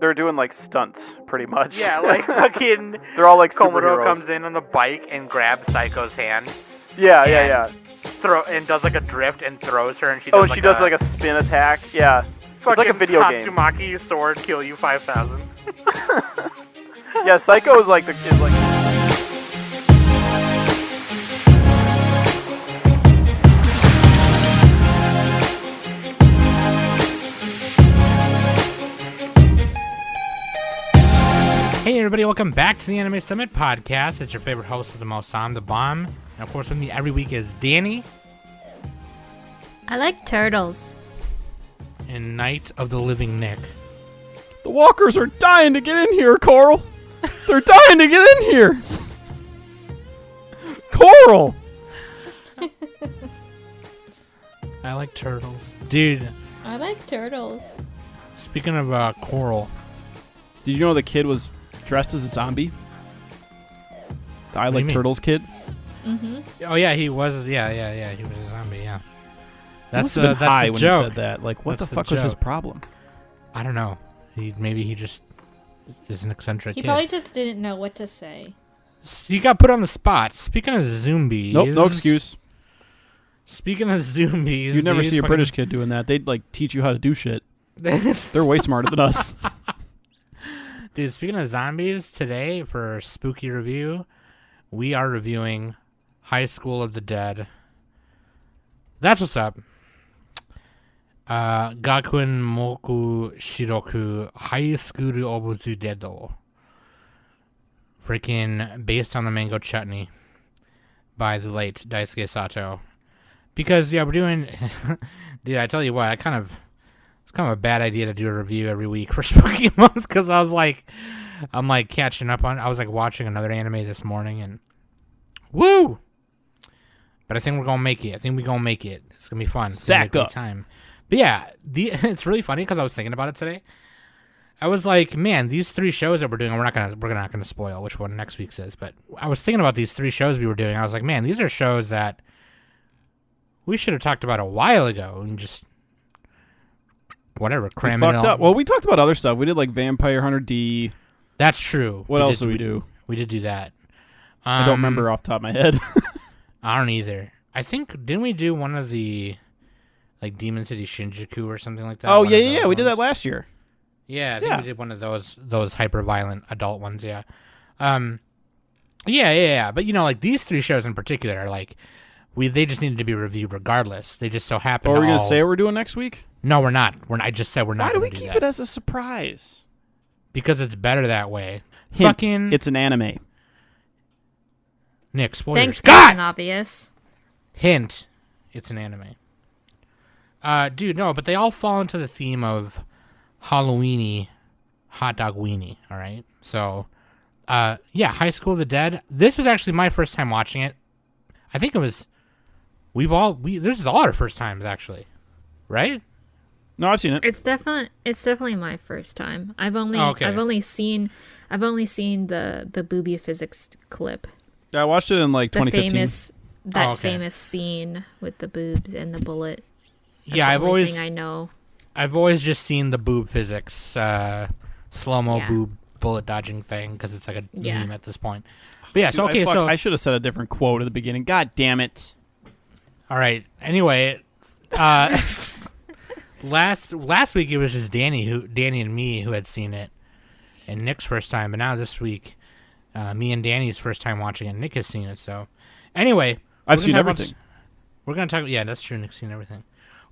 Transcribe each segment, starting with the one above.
they're doing like stunts, pretty much. Yeah, like fucking. They're all like Komodo superheroes. comes in on the bike and grabs Psycho's hand. Yeah. And does like a drift and throws her, and she Oh, does she does like a spin attack. Yeah. It's like a video game. Tatsumaki sword kill you 5,000. Yeah, Psycho is like Hey everybody, welcome back to the Anime Summit Podcast. It's your favorite host with the most, I'm the Bomb. And of course with me every week is Danny. I like turtles. And Night of the Living Nick. The walkers are dying to get in here, Coral. They're dying to get in here. Coral. I like turtles. Dude, I like turtles. speaking of Coral. Did you know the kid was dressed as a zombie? The I do you Like mean? Turtles kid? Mm-hmm. Oh yeah, he was, he was a zombie, yeah. That's He must have been high the when joke. he said that. Like, what That's the the fuck was his joke. problem? I don't know. Maybe he just is an eccentric He kid. probably just didn't know what to say. You got put on the spot. Speaking of zombies. Nope, no excuse. Speaking of zombies. You'd never dude, see a fucking- British kid doing that. They'd like teach you how to do shit. They're way smarter than us. Dude, speaking of zombies, today for Spooky Review, we are reviewing High School of the Dead. That's what's up. Gakuen Moku Shiroku High School of the Dead. Freaking based on the mango chutney by the late Daisuke Sato. Because, yeah, we're doing... Dude, I tell you what, it's kind of a bad idea to do a review every week for Spooky Month, because I'm like catching up on... I was like watching another anime this morning, and... Woo! But I think we're gonna make it. It's gonna be fun. It's gonna be a Sack great up. time. But yeah, it's really funny because I was thinking about it today. I was like, man, these three shows that we're doing, we're not gonna spoil which one next week's is, but I was thinking about these three shows we were doing. I was like, man, these are shows that we should have talked about a while ago and just whatever, cram it Fucked all. up. Well, we talked about other stuff. We did like Vampire Hunter D. That's true. What else did we do? We did do that. I don't remember off the top of my head. I don't either. I think, didn't we do one of the, like, Demon City Shinjuku or something like that? Oh, One of yeah. those We did that ones? last year. Yeah, I think Yeah. we did one of those hyper-violent adult ones, yeah. Yeah. But, you know, like, these three shows in particular are, like, they just needed to be reviewed regardless. They just so happen Or to are we going all... to say what we're doing next week? No, we're not. I just said we're not Why do going we to do keep that. it as a surprise? Because it's better that way. Hint, Fucking... it's an anime. Nick, spoilers. Thanks, God! Captain Obvious. Hint, it's an anime. Dude, no, but they all fall into the theme of Halloweeny, hot dog weenie, all right? So, yeah, High School of the Dead. This was actually my first time watching it. I think it was, this is all our first times, actually, right? No, I've seen it. It's definitely my first time. I've only seen the booby physics clip. Yeah, I watched it in like The 2015. famous scene with the boobs and the bullet. That's Yeah, the only thing I know. I've always just seen the boob physics, slow-mo Yeah. boob bullet dodging thing, because it's like a Yeah. meme at this point. But yeah, Dude, okay, so... I should have said a different quote at the beginning. God damn it. All right. Anyway, last week it was just Danny and me who had seen it, and Nick's first time. But now this week, me and Danny's first time watching it. Nick has seen it. So, anyway, I've we're seen gonna talk everything. we're gonna talk. Yeah, that's true. Nick's seen everything.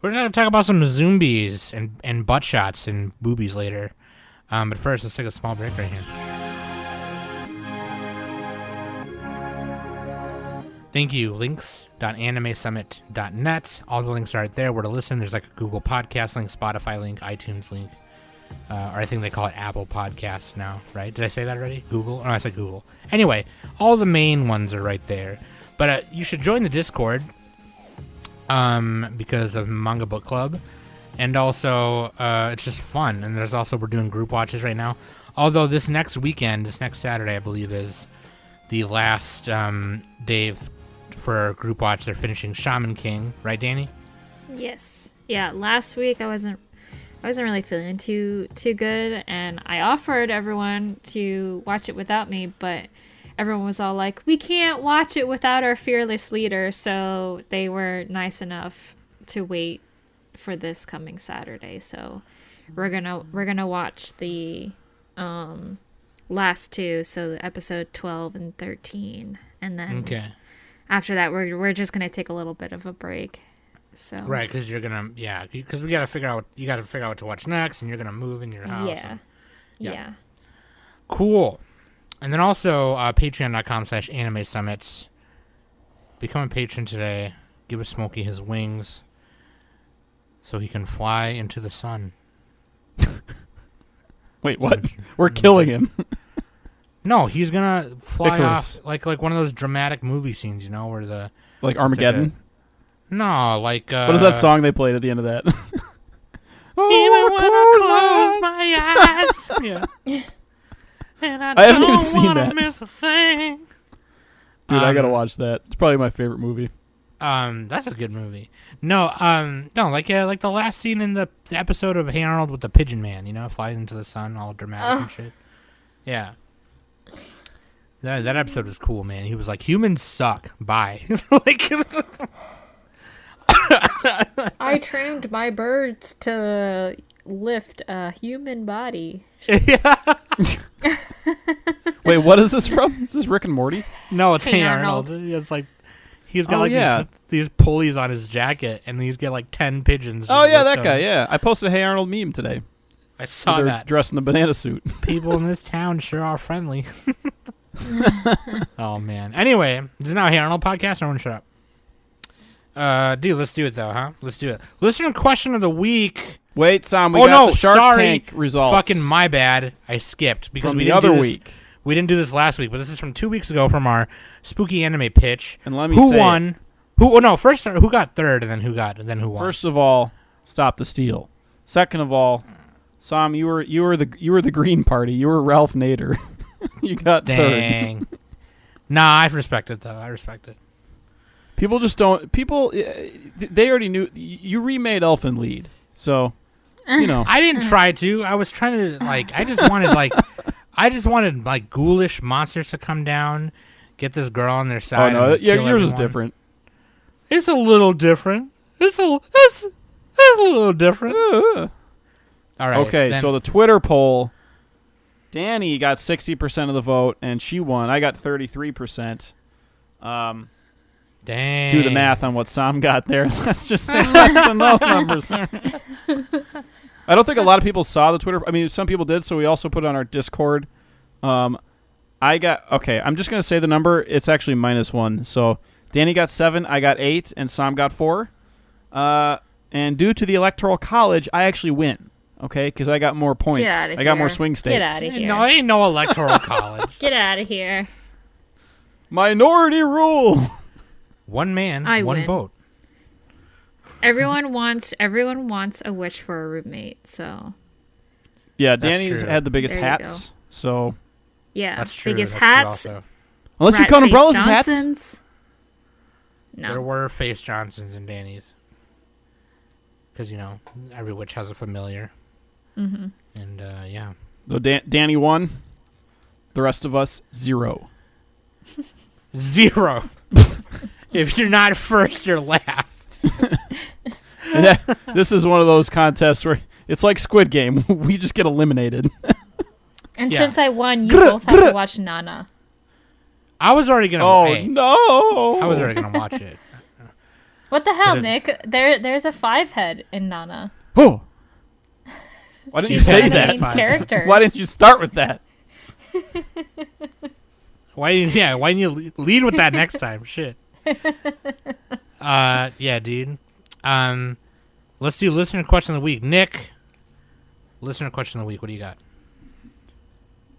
We're gonna talk about some zombies and butt shots and boobies later. But first, let's take a small break right here. Thank you. Links.animesummit.net. All the links are right there where to listen. There's like a Google Podcast link, Spotify link, iTunes link. Or I think they call it Apple Podcasts now, right? Did I say that already? Google? Oh, I said Google. Anyway, all the main ones are right there. But you should join the Discord because of Manga Book Club. And also, it's just fun. And there's also, we're doing group watches right now. Although this next Saturday, I believe, is the last day for group watch. They're finishing Shaman King, right, Danny? Yes. Yeah. Last week I wasn't I wasn't really feeling too good, and I offered everyone to watch it without me, but everyone was all like, "We can't watch it without our fearless leader." So they were nice enough to wait for this coming Saturday. So we're gonna watch the last two, so episode 12 and 13, and then after that we're just gonna take a little bit of a break. So right, because you're gonna because we gotta figure out what to watch next, and you're gonna move in your house. Yeah. Cool. And then also patreon.com/anime summits. Become a patron today. Give a Smokey his wings so he can fly into the sun. Wait, what? We're killing him. No, he's gonna fly Icarus. off like one of those dramatic movie scenes, you know, where the Like Armageddon? no, like What is that song they played at the end of that? Even when I close my eyes. Yeah. And I haven't even seen wanna that. miss a thing. Dude, I gotta watch that. It's probably my favorite movie. That's a good movie. No, like the last scene in the episode of Hey Arnold with the Pigeon Man, you know, flies into the sun, all dramatic and shit. Yeah. That episode was cool, man. He was like, "Humans suck. Bye." Like, I trained my birds to lift a human body. yeah. Wait, what is this from? Is this Rick and Morty? No, it's Hey Hey Arnold. Arnold. It's like he's got these pulleys on his jacket, and he's got like 10 pigeons. Oh, just yeah, lift that guy, them. yeah. I posted a Hey Arnold meme today. I saw They're that. dressed in the banana suit. People in this town sure are friendly. Oh, man. Anyway, this is now a Hey Arnold podcast. Everyone shut up. Dude, let's do it, though, huh? Let's do it. Listener question of the week. Wait, Sam, we got the Shark Tank results. Fucking my bad. I skipped because from we the didn't other do this. week. We didn't do this last week, but this is from 2 weeks ago from our spooky anime pitch. And let me who say won? Who got third, and then who won? First of all, stop the steal. Second of all, Sam, you were the Green Party. You were Ralph Nader. You got Dang. third. Nah, I respect it though. I respect it. People just don't. People, they already knew. You remade Elfin Lead, so you know. I didn't try to. I was trying to I just wanted ghoulish monsters to come down, get this girl on their side. Oh no, and yeah, kill yours is everyone. different. It's a little different. It's a little different. All right. Okay, then, so the Twitter poll, Danny got 60% of the vote, and she won. I got 33%. dang. Do the math on what Sam got there. Let's just say less than those numbers there. I don't think a lot of people saw the Twitter. I mean, some people did, so we also put it on our Discord. I'm just going to say the number. It's actually -1. So Danny got 7, I got 8, and Sam got 4. And due to the Electoral College, I actually win. Okay, because I got more points. Get outta I got here. more swing states. Get out of here. No, ain't no electoral college. Get out of here. Minority rule. One man, I one win. vote. Everyone wants a witch for a roommate, so Yeah, That's Danny's true. had the biggest There you hats. So yeah. That's true. Biggest That's true hats. also. unless you count umbrellas as hats. Johnsons. There No. were Face Johnsons and Danny's. Because, every witch has a familiar. Mm-hmm. And, yeah. Though Danny won, the rest of us 0. 0. If you're not first, you're last. And this is one of those contests where it's like Squid Game. We just get eliminated. And Yeah. since I won, you both have to watch Nana. I was already going to no! I was already going to watch it. What the hell, Is it- Nick? There's a 5-head in Nana. Oh! Why didn't you She's say one of the that? main characters. Why didn't you start with that? Why didn't you lead with that next time? Shit. Yeah, dude. Let's do listener question of the week. Nick, listener question of the week. What do you got?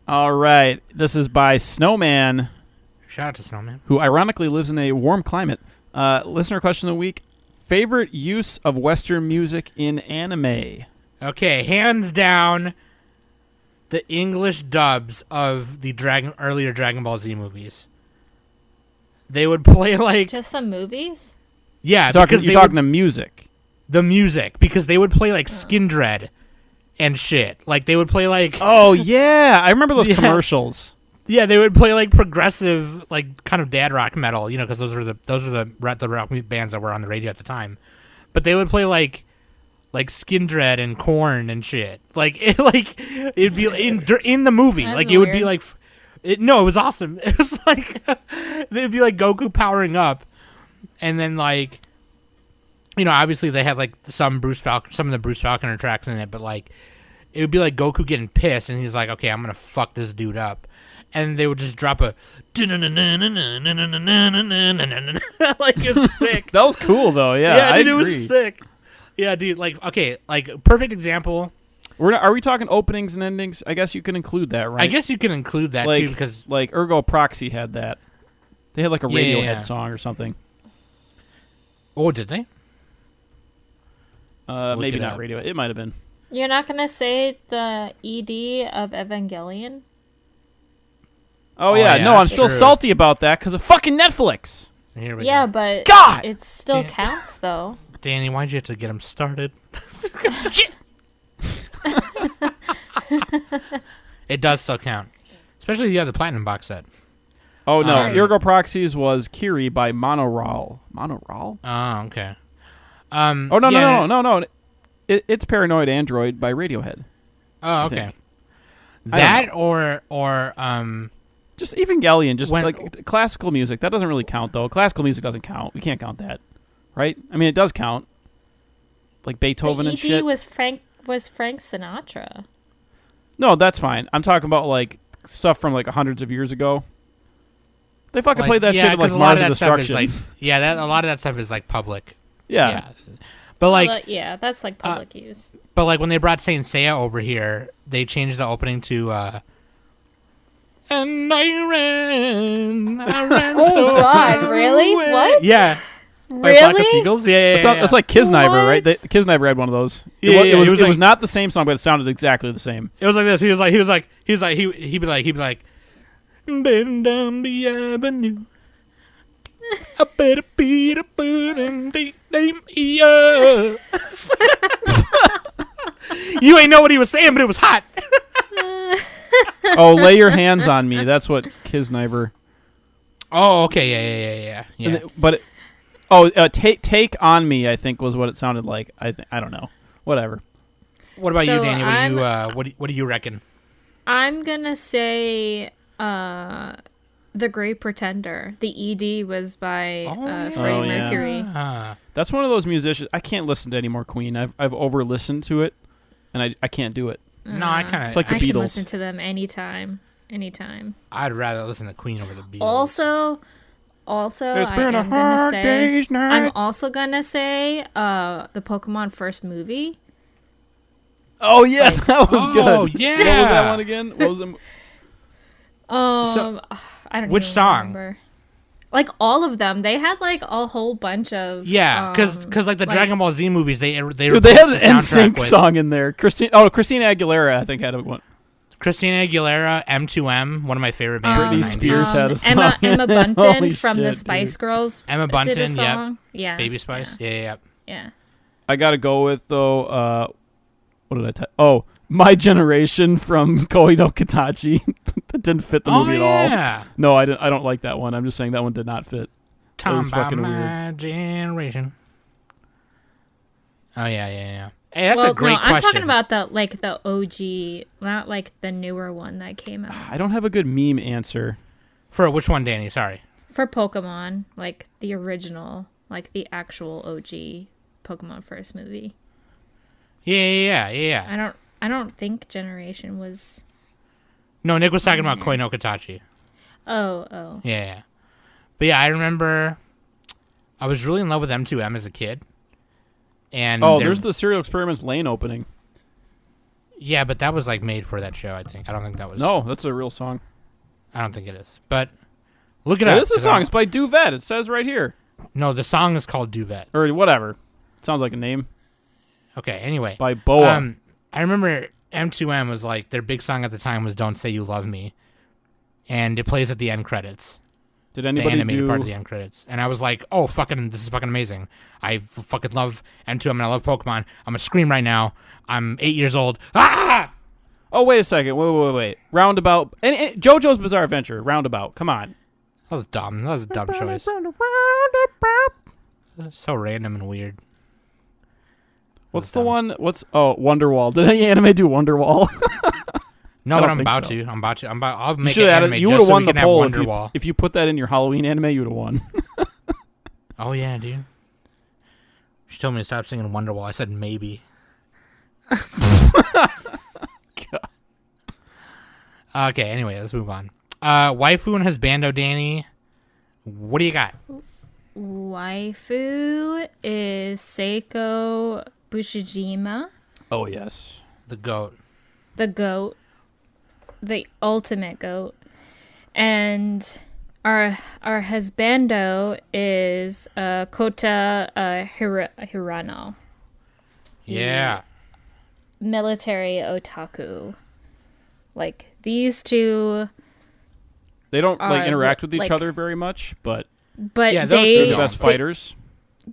All right. This is by Snowman, Shout out to Snowman. who ironically lives in a warm climate. Listener question of the week. Favorite use of Western music in anime? Okay, hands down, the English dubs of the earlier Dragon Ball Z movies. They would play like Just the movies? yeah, You're because talking the music. the music because they would play like Skin Dread and shit. Like they would play like Oh yeah, I remember those Yeah. commercials. yeah, they would play like progressive, like kind of dad rock metal, you know, because those are the rock bands that were on the radio at the time. But they would play like Skin Dread and Korn and shit. Like it'd be in the movie. That's Like it would be weird. like it was awesome. It was like they'd be like Goku powering up, and then like, you know, obviously they had like some of the Bruce Falconer tracks in it, but like it would be like Goku getting pissed, and he's like, okay, I'm gonna fuck this dude up, and they would just drop a like it's sick. That was cool though. Yeah, Yeah, I dude, it agree. was sick. Yeah, dude, like okay, like perfect example. Are we talking openings and endings? I guess you can include that, right? I guess you can include that too, because like Ergo Proxy had that. They had like a Radiohead Yeah. song or something. oh, did they? Maybe it not up. Radiohead. It might have been. You're not gonna say the ED of Evangelion? Oh, Oh, yeah, yeah, no, I'm that's still true. salty about that because of fucking Netflix. Here we Yeah, go. but God! it still Damn. counts though. Danny, why'd you have to get him started? It does still count, especially if you have the platinum box set. Oh no, Alright. Ergo Proxies was Kiri by Monoral. Monoral? Oh, okay. Oh no, yeah, no. It's Paranoid Android by Radiohead. Oh, okay. think. That or Just Evangelion, just When- like classical music. That doesn't really count though. Classical music doesn't count. We can't count that, right? I mean, it does count. Like Beethoven The and ED shit. was Frank Sinatra. No, that's fine. I'm talking about like stuff from like hundreds of years ago. They fucking like, played that yeah, shit in like 'cause a lot Mars of of that stuff is Destruction. like a lot of that stuff is like public. yeah. But like, Yeah, that's like public use. but like when they brought Saint Seiya over here, they changed the opening to and I ran Oh, so God, far really? away. What? Yeah. By Flock of Really? Seagulls? Yeah. That's like Kisniver, right? What? Kisniver had one of those. Yeah, it was, it was it like- was not the same song, but it sounded exactly the same. It was like this. He'd be like, been down the avenue. I better beat a bird and name yeah. You ain't know what he was saying, but it was hot. Oh, Lay Your Hands on Me. That's what Kisniver. Oh, okay, yeah. But Take on Me, I think was what it sounded like. I don't know. Whatever. What about you, So Danny? What do you reckon? I'm gonna say The Great Pretender. The ED was by Freddie Oh, yeah. Mercury. That's one of those musicians. I can't listen to any more Queen. I've over listened to it, and I can't do it. No, I kind It's like of. the I can Beatles. listen to them anytime. I'd rather listen to Queen over the Beatles. Also, It's I been a am gonna hard say day's night. I'm also gonna say the Pokemon first movie. Oh yeah, that was good. Oh, What was yeah. that one again? What was the? I don't which even song? remember. Like all of them, they had like a whole bunch of Yeah, because like the Dragon Ball Z movies, they Dude, they replaced had the an soundtrack NSYNC with song in there. Christina Aguilera, I think, had one. Christina Aguilera, M2M, one of my favorite bands. in Britney the 90s. Spears had a song. Emma Holy Bunton from the shit, Spice dude. Girls. Emma did a Bunton, yep. song. Yeah. Baby Spice, yeah. Yeah. I gotta go with though. What did I type? Oh, My Generation from Koi no Katachi. That didn't fit the movie at all. Yeah. No, I didn't. I don't like that one. I'm just saying that one did not fit. Tom was by fucking my generation. Oh yeah. Hey, that's well, a great no, question. I'm talking about the OG, not like the newer one that came out I don't have a good meme answer. For which one, Danny? Sorry. for Pokemon, like the original, like the actual OG Pokemon first movie. Yeah. I don't think Generation was. No, Nick was talking about Koi no Katachi. Oh. Yeah. But yeah, I remember I was really in love with M2M as a kid. And There's the Serial Experiments Lane opening. Yeah, but that was like made for that show, I think. I don't think that was. No, that's a real song. I don't think it is. But look it Yeah, up. this is a 'cause song. It's by Duvet. It says right here. No, the song is called Duvet. Or whatever. Sounds like a name. Okay, anyway. By Boa. I remember M2M was like, their big song at the time was Don't Say You Love Me. And it plays at the end credits. Did the anybody animated do? part of the end credits, and I was like, "Oh, this is fucking amazing! I fucking love M2. I love Pokemon. I'm gonna scream right now. I'm 8 years old. Ah!" Oh, wait a second. Wait. Roundabout. And JoJo's Bizarre Adventure. Roundabout. Come on. That was dumb. That was a dumb choice. So random and weird. What's the one? Wonderwall. Did any anime do Wonderwall? No, I but don't I'm think about so. to. I'll You make should an have anime You would just have so won we the can have poll Wonderwall. if you put that in your Halloween anime. You'd have won. Oh yeah, dude. She told me to stop singing Wonderwall. I said maybe. Okay, anyway, let's move on. Waifu and Husbando, Danny. What do you got? Waifu is Seiko Bushijima, Oh yes. The goat. the goat, the ultimate goat, and our husbando is Kota Hirano, Yeah. military otaku. Like these two, They don't Are interact with each like- other very much, but but Yeah, those they're two the don't. best fighters.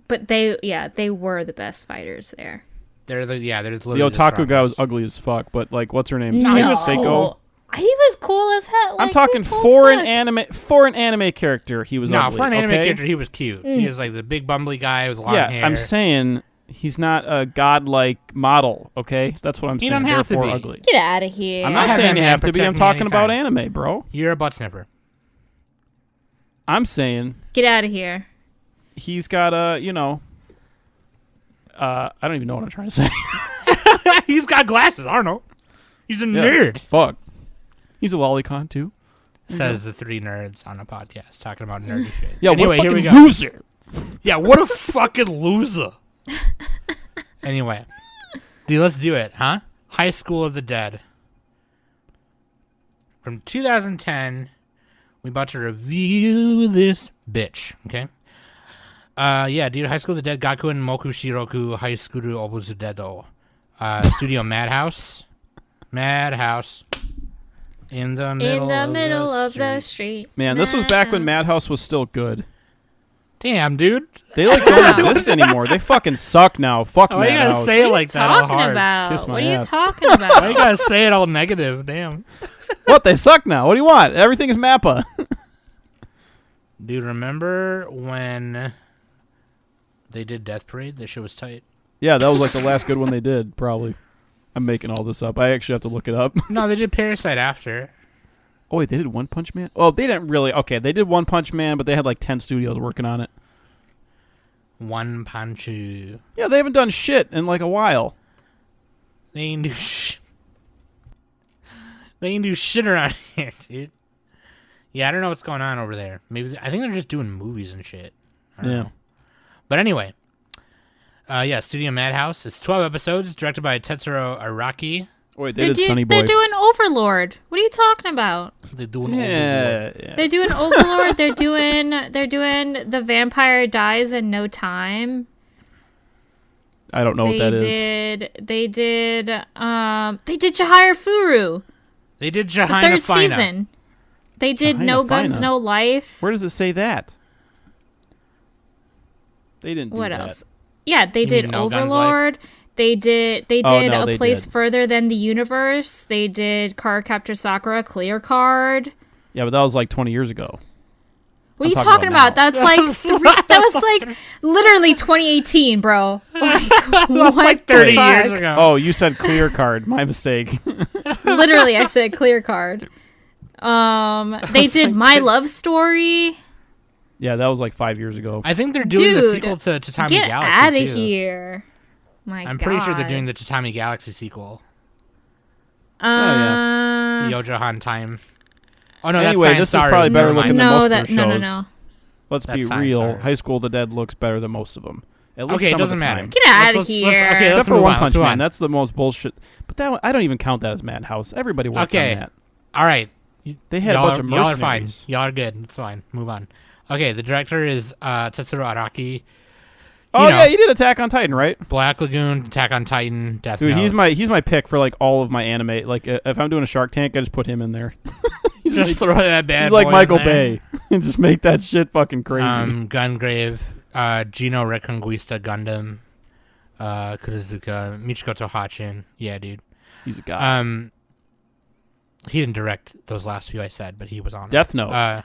they were the best fighters there. They're The literally otaku guy was strongest. ugly as fuck, but like, what's her name? No, he was Seiko. cool. He was cool as hell. I'm like, talking he was cool for as an fuck. anime character. He was No, ugly. for an anime okay? character, he was cute. He was like the big bumbly guy with long Yeah, hair. I'm saying he's not a godlike model. Okay, that's what I'm He saying. don't have to Therefore, be. ugly. Get out of here. I'm I not have saying you Batman have to be. I'm protect me talking about anytime. anime, bro. You're a butt sniffer. I'm saying Get out of here. he's got a, I don't even know what I'm trying to say. He's got glasses. I don't know. He's a Yeah. nerd. Fuck. He's a lolicon too. Says the three nerds on a podcast talking about nerdy shit. Yeah, anyway, what a here we fucking go. loser. Yeah, what a fucking loser. Anyway, dude, let's do it, huh? High School of the Dead. From 2010, we about to review this bitch, okay? Yeah, dude, High School of the Dead, Gaku and Moku Shiroku, High School Obusu Dedo. Studio Madhouse. Madhouse. In the middle, of the street. street. Man, this was back when Madhouse. Madhouse was still good. Damn, dude. They don't exist anymore. They fucking suck now. Fuck Why you gotta Madhouse. say it What like are you that all talking hard? about? Kiss my What are you ass. talking Why you about? gotta say it all negative? Damn. What? They suck now. What do you want? Everything is Mappa. Dude, remember when they did Death Parade? That shit was tight. Yeah, that was like the last good one they did, probably. I'm making all this up. I actually have to look it up. No, they did Parasite after. Oh, wait, they did One Punch Man? Oh, they didn't really. Okay, they did One Punch Man, but they had like 10 studios working on it. One Punch. They Yeah, they haven't done shit in like a while. ain't do They ain't do shit around here, dude. Yeah, I don't know what's going on over there. Maybe I think they're just doing movies and shit. I don't know. But anyway, yeah, Studio Madhouse. It's 12 episodes, directed by Tetsuro Araki. Oh, wait, they did Sunny Boy. They're doing Overlord. What are you talking about? They're doing Yeah, yeah. They're doing Overlord. They're doing The Vampire Dies in No Time. I don't know what that is. They did Chihire Furu. They did The Jahaina third Fina. season. They did Chihire No Guns, Fina. No Life. Where does it say that? They didn't do What that. else? Yeah, they You did mean No Guns, Overlord. They did Oh, no, A they Place did. Further Than the Universe. They did Card Captor Sakura, Clear Card. Yeah, but that was like 20 years ago. What are I'm you talking talking about about? That's like that was like literally 2018, bro. Like, That's what like the 30 fuck? years ago. Oh, you said Clear Card. My mistake. Literally, I said Clear Card. They did My Love Story. Yeah, that was like 5 years ago. I think they're doing the Dude, sequel to Tatami Get Galaxy out of too. here. My I'm God. pretty sure they're doing the Tatami Galaxy sequel. yeah. Yojohan Time. Oh no, Anyway, that's this is Science probably Saru. better Never mind. looking than most of their no, shows. no. Let's That's be Science real. Saru. High School of the Dead looks better than most of them. At least Okay, some it doesn't of the matter. time. Get out of Let's- here. okay, Except let's for move One on, Punch let's move Man. on. That's the most bullshit. But that one, I don't even count that as Madhouse. Everybody worked Okay. on that. All right. They had a Y'all bunch are- of Y'all are fine. mercenaries. Y'all are good. It's fine. Move on. Okay, the director is Tetsuro Araki. Oh know. yeah, he did Attack on Titan, right? Black Lagoon, Attack on Titan, Death Dude, Note. he's my pick for like all of my anime. Like if I'm doing a Shark Tank, I just put him in there. Just throw that bad He's like boy in Michael there. Bay. Just make that shit fucking crazy. Gungrave, Gino Reconquista Gundam, Kurozuka, Michiko Tohachin. Yeah, dude. He's a guy. He didn't direct those last few I said, but he was on Death it. Note.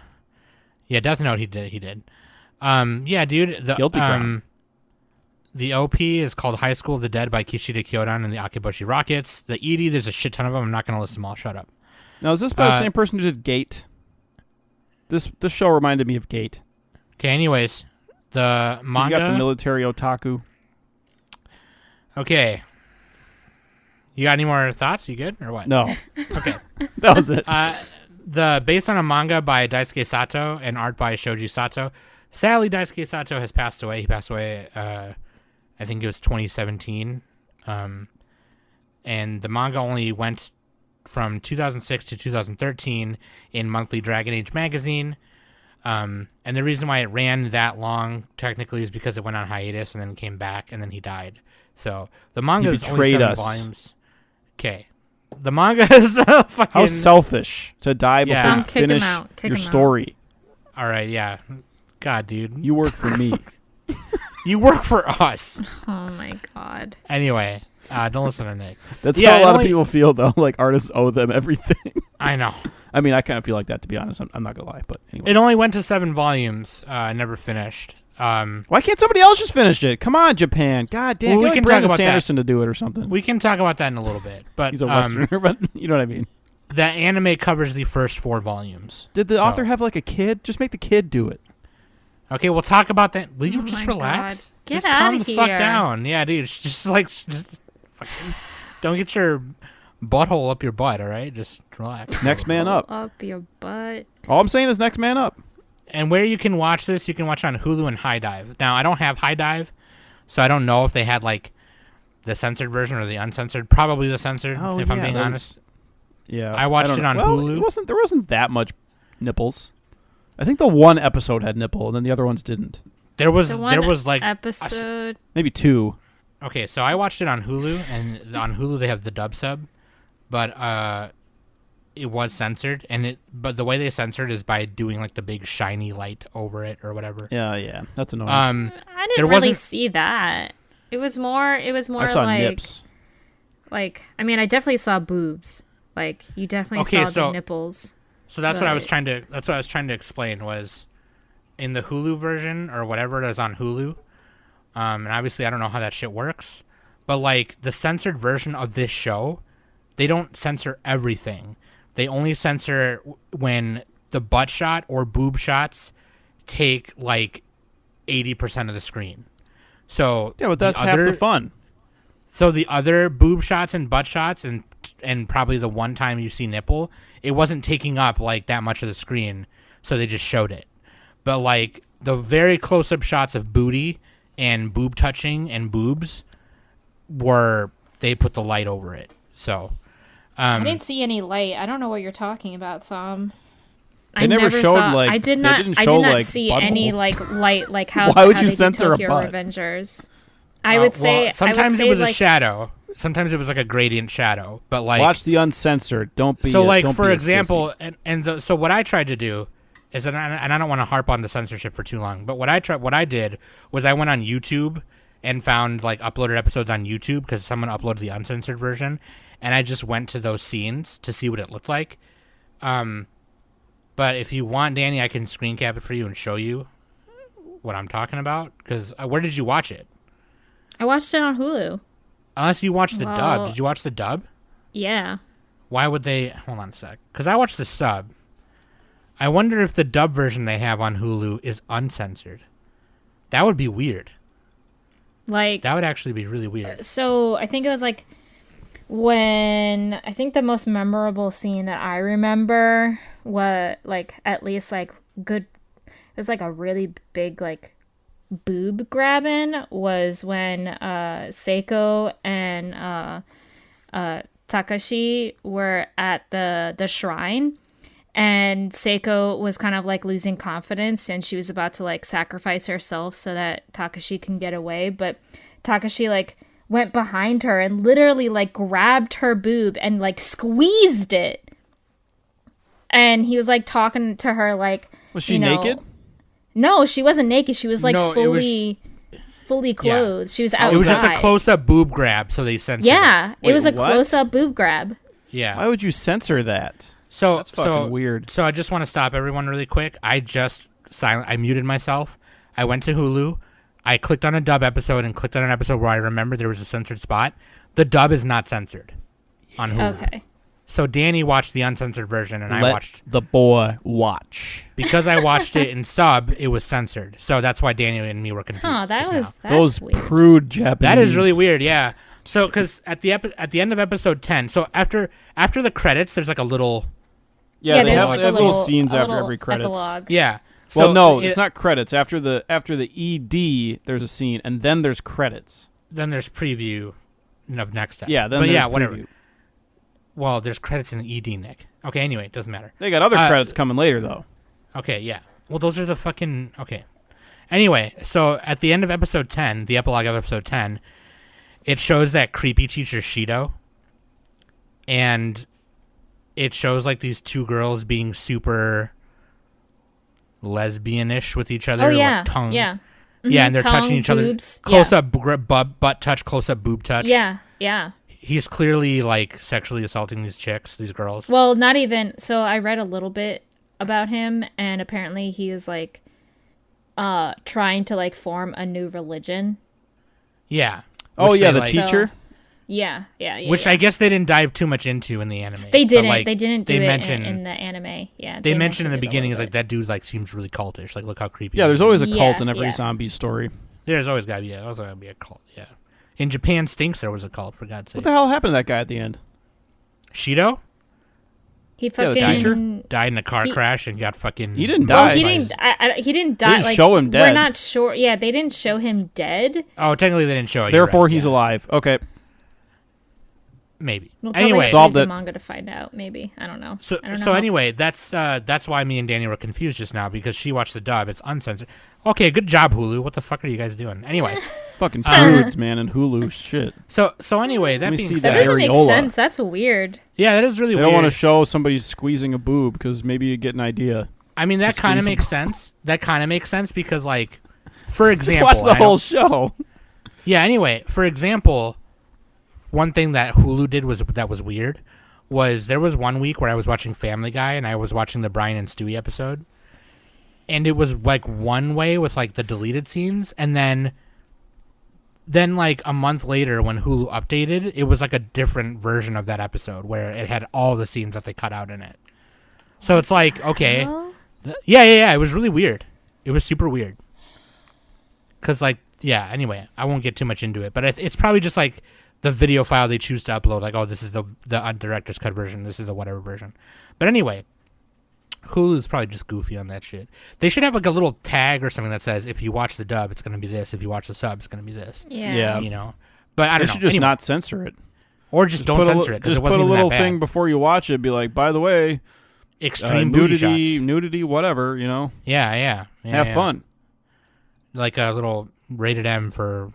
Yeah, Death Note. He did. Yeah, dude. Guilty Crown. The OP is called High School of the Dead by Kishida Kyodan and the Akiboshi Rockets. The ED, there's a shit ton of them. I'm not gonna list them all. Shut up. Now, is this by the same person who did Gate? This show reminded me of Gate. Okay. Anyways, the manga. You got the military otaku. Okay. You got any more thoughts? You good or what? No. Okay. That was it. Based on a manga by Daisuke Sato and art by Shoji Sato. Sadly, Daisuke Sato has passed away. He passed away, I think it was 2017. And the manga only went from 2006 to 2013 in Monthly Dragon Age magazine. And the reason why it ran that long, technically, is because it went on hiatus and then came back and then he died. So the manga is only 7 volumes. Okay. The manga is fucking... How selfish to die before Yeah. you Kick him finish out. Kick your him out. story. All right, yeah. God, dude. You work for me. You work for us. Oh my god. Anyway, don't listen to Nick. That's Yeah, how a it lot only- of people feel, though. Like, artists owe them everything. I know. I mean, I kind of feel like that, to be honest. I'm not going to lie, but anyway. It only went to 7 volumes. Never finished. Why can't somebody else just finish it? Come on, Japan. God damn. Well, we get can like talk Brandon about that. Sanderson to do it or something. We can talk about that in a little bit. But He's a Westerner, but you know what I mean. the anime covers the first 4 volumes. Did the So- author have, like, a kid? Just make the kid do it. Okay, we'll talk about that. Will you Oh just my relax? God. Get just outta calm the fuck here. down. Yeah, dude. Just fucking don't get your butthole up your butt, all right? Just relax. Next man up. Up your butt. All I'm saying is next man up. And where you can watch this, you can watch it on Hulu and High Dive. Now, I don't have High Dive, so I don't know if they had, like, the censored version or the uncensored. Probably the censored, if I'm being honest. Yeah. I watched don't it know. on Well, Hulu. There wasn't that much nipples. I think the one episode had nipple, and then the other ones didn't. There was The like episode. Maybe 2. okay, so I watched it on Hulu, and on Hulu they have the dub sub, but it was censored, but the way they censored is by doing like the big shiny light over it or whatever. Yeah. That's annoying. I there didn't really wasn't- see that. It was more I saw like nips. like I mean I definitely saw boobs. Like you definitely Okay, saw so- the nipples. So that's what I was Right. trying to. That's what I was trying to explain was, in the Hulu version or whatever it is on Hulu, and obviously I don't know how that shit works, but like the censored version of this show, they don't censor everything. They only censor when the butt shot or boob shots take like 80% of the screen. So Yeah, but that's half the fun. So the other boob shots and butt shots and probably the one time you see nipple, it wasn't taking up like that much of the screen, so they just showed it. But like the very close-up shots of booty and boob touching and boobs they put the light over it. So I didn't see any light. I don't know what you're talking about, Sam. They never showed, saw, like- I did they not. didn't I show, did not like, see butthole. any like light. Like how. Why would how you they do censor a Tokyo butt? Revengers. I would say. sometimes I would it was say, a like, shadow. Sometimes it was like a gradient shadow. But like Watch the uncensored. Don't be. so a- like don't for be a example, sissy. so what I tried to do is, and I don't want to harp on the censorship for too long, but what I did was I went on YouTube and found like uploaded episodes on YouTube because someone uploaded the uncensored version, and I just went to those scenes to see what it looked like. But if you want, Danny, I can screen cap it for you and show you what I'm talking about. Because where did you watch it? I watched it on Hulu. Unless you watched the Well- dub. Did you watch the dub? Yeah. Why would they... Hold on a sec. Because I watched the sub. I wonder if the dub version they have on Hulu is uncensored. That would be weird. Like. That would actually be really weird. So I think it was like when I think the most memorable scene that I remember was like at least like good. It was like a really big like boob grabbing was when Seiko and Takashi were at the shrine, and Seiko was kind of like losing confidence, and she was about to like sacrifice herself so that Takashi can get away, but Takashi like went behind her and literally like grabbed her boob and like squeezed it and he was like talking to her like. Was she naked? No, she wasn't naked. She was like No, fully clothed. She was outside. It was just a close-up boob grab, so they censored Yeah, Wait, it was a what? close-up boob grab. Yeah. Why would you censor that? So That's fucking weird. So I just want to stop everyone really quick. I muted myself. I went to Hulu. I clicked on a dub episode and clicked on an episode where I remember there was a censored spot. The dub is not censored on Hulu. Okay. So Danny watched the uncensored version, and I watched. The boy watch. Because I watched it in sub, it was censored. So that's why Danny and me were confused. Oh, that's Those weird. prude Japanese. That is really weird, yeah. So, because at the end of episode 10, so after the credits, there's like a little... Yeah, they there's have, like they have a little little- scenes a after little every credits. epilogue. Yeah. Well, So no, it's not credits. After the ED, there's a scene, and then there's credits. Then there's preview of next time. Yeah, then but there's yeah, whatever. preview. Well, there's credits in the ED, Nick. Okay, anyway, doesn't matter. They got other credits coming later, though. Okay, yeah. Well, those are the fucking... Okay. Anyway, so at the end of episode 10, the epilogue of episode 10, it shows that creepy teacher Shido, and it shows like these two girls being super lesbianish with each other. Oh yeah, like tongue. yeah. Yeah, and they're Tongue, touching each boobs, other. Close up butt touch, close up boob touch. Yeah, yeah. He's clearly like sexually assaulting these chicks, these girls. Well, not even. So I read a little bit about him, and apparently he is like trying to like form a new religion. Yeah. Oh, Which yeah, they, the like- teacher? Yeah. Which I guess they didn't dive too much into in the anime. They But, didn't. like, They didn't do they it mention- in the anime. Yeah. They mentioned in the it a beginning, little it's like bit. that dude like seems really cultish. Like, look how creepy. Yeah, he there's is. always a Yeah, cult in every yeah. zombie story. There's always got to be a cult. Yeah. In Japan, Stinks there was a cult, for God's sake. What the hell happened to that guy at the end? Shido He the fucking teacher? died in a car crash and got fucking. He didn't Well, die. he didn't. He didn't die. didn't like, show him We're dead. not sure. Yeah, they didn't show him dead. Oh, technically they didn't show it. Therefore, You're right, he's yeah. alive. Okay. Maybe. We'll probably Anyway, have to Solved read it. the manga to find out. Maybe I don't know. So I don't know so how- anyway, that's why me and Danny were confused just now because she watched the dub. It's uncensored. Okay, good job, Hulu. What the fuck are you guys doing? Anyway, Fucking prudes, man, and Hulu shit. so anyway, that me being see said, That doesn't make areola. sense. That's weird. yeah, that is really They weird. don't want to show somebody squeezing a boob because maybe you get an idea. I mean, that Just kind of squeeze makes sense. That kind of makes sense because, like, for Just example, watch the I know- whole show. Yeah. Anyway, for example, one thing that Hulu did that was weird was there was one week where I was watching Family Guy and I was watching the Brian and Stewie episode, and it was like one way with like the deleted scenes, and then like a month later when Hulu updated, it was like a different version of that episode where it had all the scenes that they cut out in it. So it's like, okay, Oh, yeah. It was really weird. It was super weird. Cause like, yeah. Anyway, I won't get too much into it, but it's probably just like the video file they choose to upload. Like, oh, this is the director's cut version. This is the whatever version. But anyway, Hulu's probably just goofy on that shit. They should have like a little tag or something that says, if you watch the dub, it's gonna be this. If you watch the sub, it's gonna be this. yeah. Yeah. You know. But I They don't know. should just Anyway, not censor it. or just don't put censor it because Just it wasn't put a even little that bad. thing before you watch it. Be like, by the way, Extreme booty nudity, shots. nudity, whatever. You know, Yeah. have fun. Like a little rated M for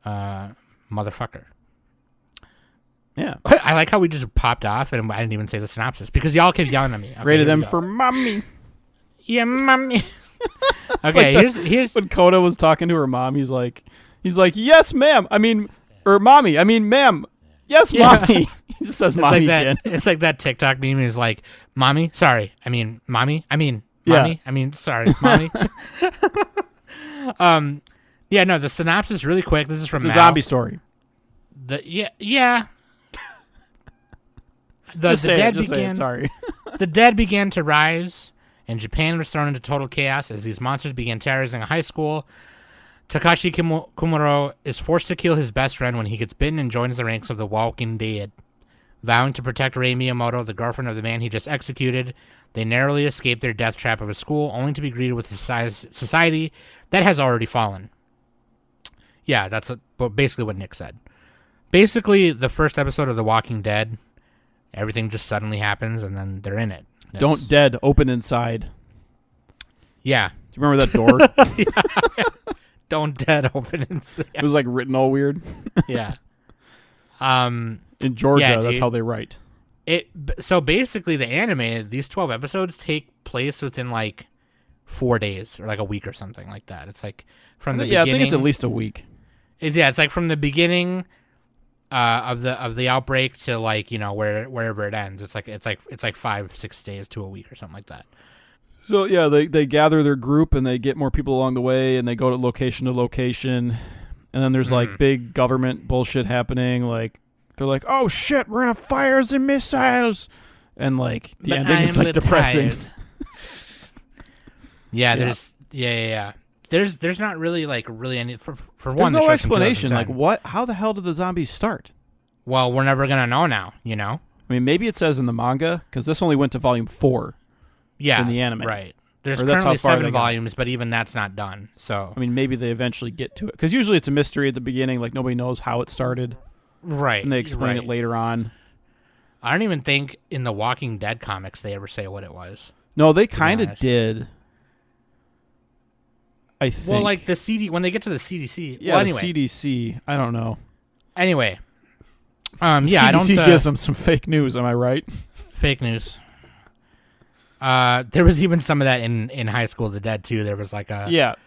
motherfucker. Yeah. I like how we just popped off and I didn't even say the synopsis because y'all kept yelling at me. Okay, Rated here M we go. for mommy. Yeah, mommy. Okay, like here's When Coda was talking to her mom, he's like, yes, ma'am. Or mommy. Ma'am. Yes, Yeah. mommy. He just says it's mommy like that. again. It's like that TikTok meme is like, mommy. Sorry, mommy. Yeah. Mommy. Sorry, mommy. Yeah. No, the synopsis really quick. This is from It's a Mal. zombie story. Yeah. The Just say dead it. Just say began. it. Sorry. The dead began to rise, and Japan was thrown into total chaos as these monsters began terrorizing a high school. Takashi Kumuro is forced to kill his best friend when he gets bitten and joins the ranks of the Walking Dead. Vowing to protect Rei Miyamoto, the girlfriend of the man he just executed, they narrowly escape their death trap of a school, only to be greeted with a society that has already fallen. Yeah, that's basically what Nick said. Basically, the first episode of The Walking Dead, everything just suddenly happens, and then they're in it. Don't dead. Open inside. Yeah. Do you remember that door? Don't dead open inside. It was like written all weird. Yeah. In Georgia, Yeah, that's dude. how they write. So basically, the anime, these 12 episodes take place within like 4 days or like a week or something like that. It's like from the beginning. I think it's at least a week. It's like from the beginning of the outbreak to like wherever it ends. It's like 5-6 days to a week or something like that. So yeah, they gather their group and they get more people along the way and they go to location, and then there's like big government bullshit happening. Like they're like, oh shit, we're gonna fire the missiles, and like the ending is like depressing. Yeah, there's There's not really any for There's one. no explanation. Like what? How the hell did the zombies start? Well, we're never gonna know now. I mean, maybe it says in the manga because this only went to volume 4. Yeah, in the anime, right? There's or that's currently how far 7 volumes, but even that's not done. So I mean, maybe they eventually get to it because usually it's a mystery at the beginning. Like nobody knows how it started, right? And they explain it later on. I don't even think in the Walking Dead comics they ever say what it was. No, they kind of did. I think. Well, like the CD when they get to the CDC. Yeah, well, anyway. the CDC. I don't know. Anyway, CDC I don't gives them some fake news. Am I right? Fake news. There was even some of that in High School of the Dead too. There was like a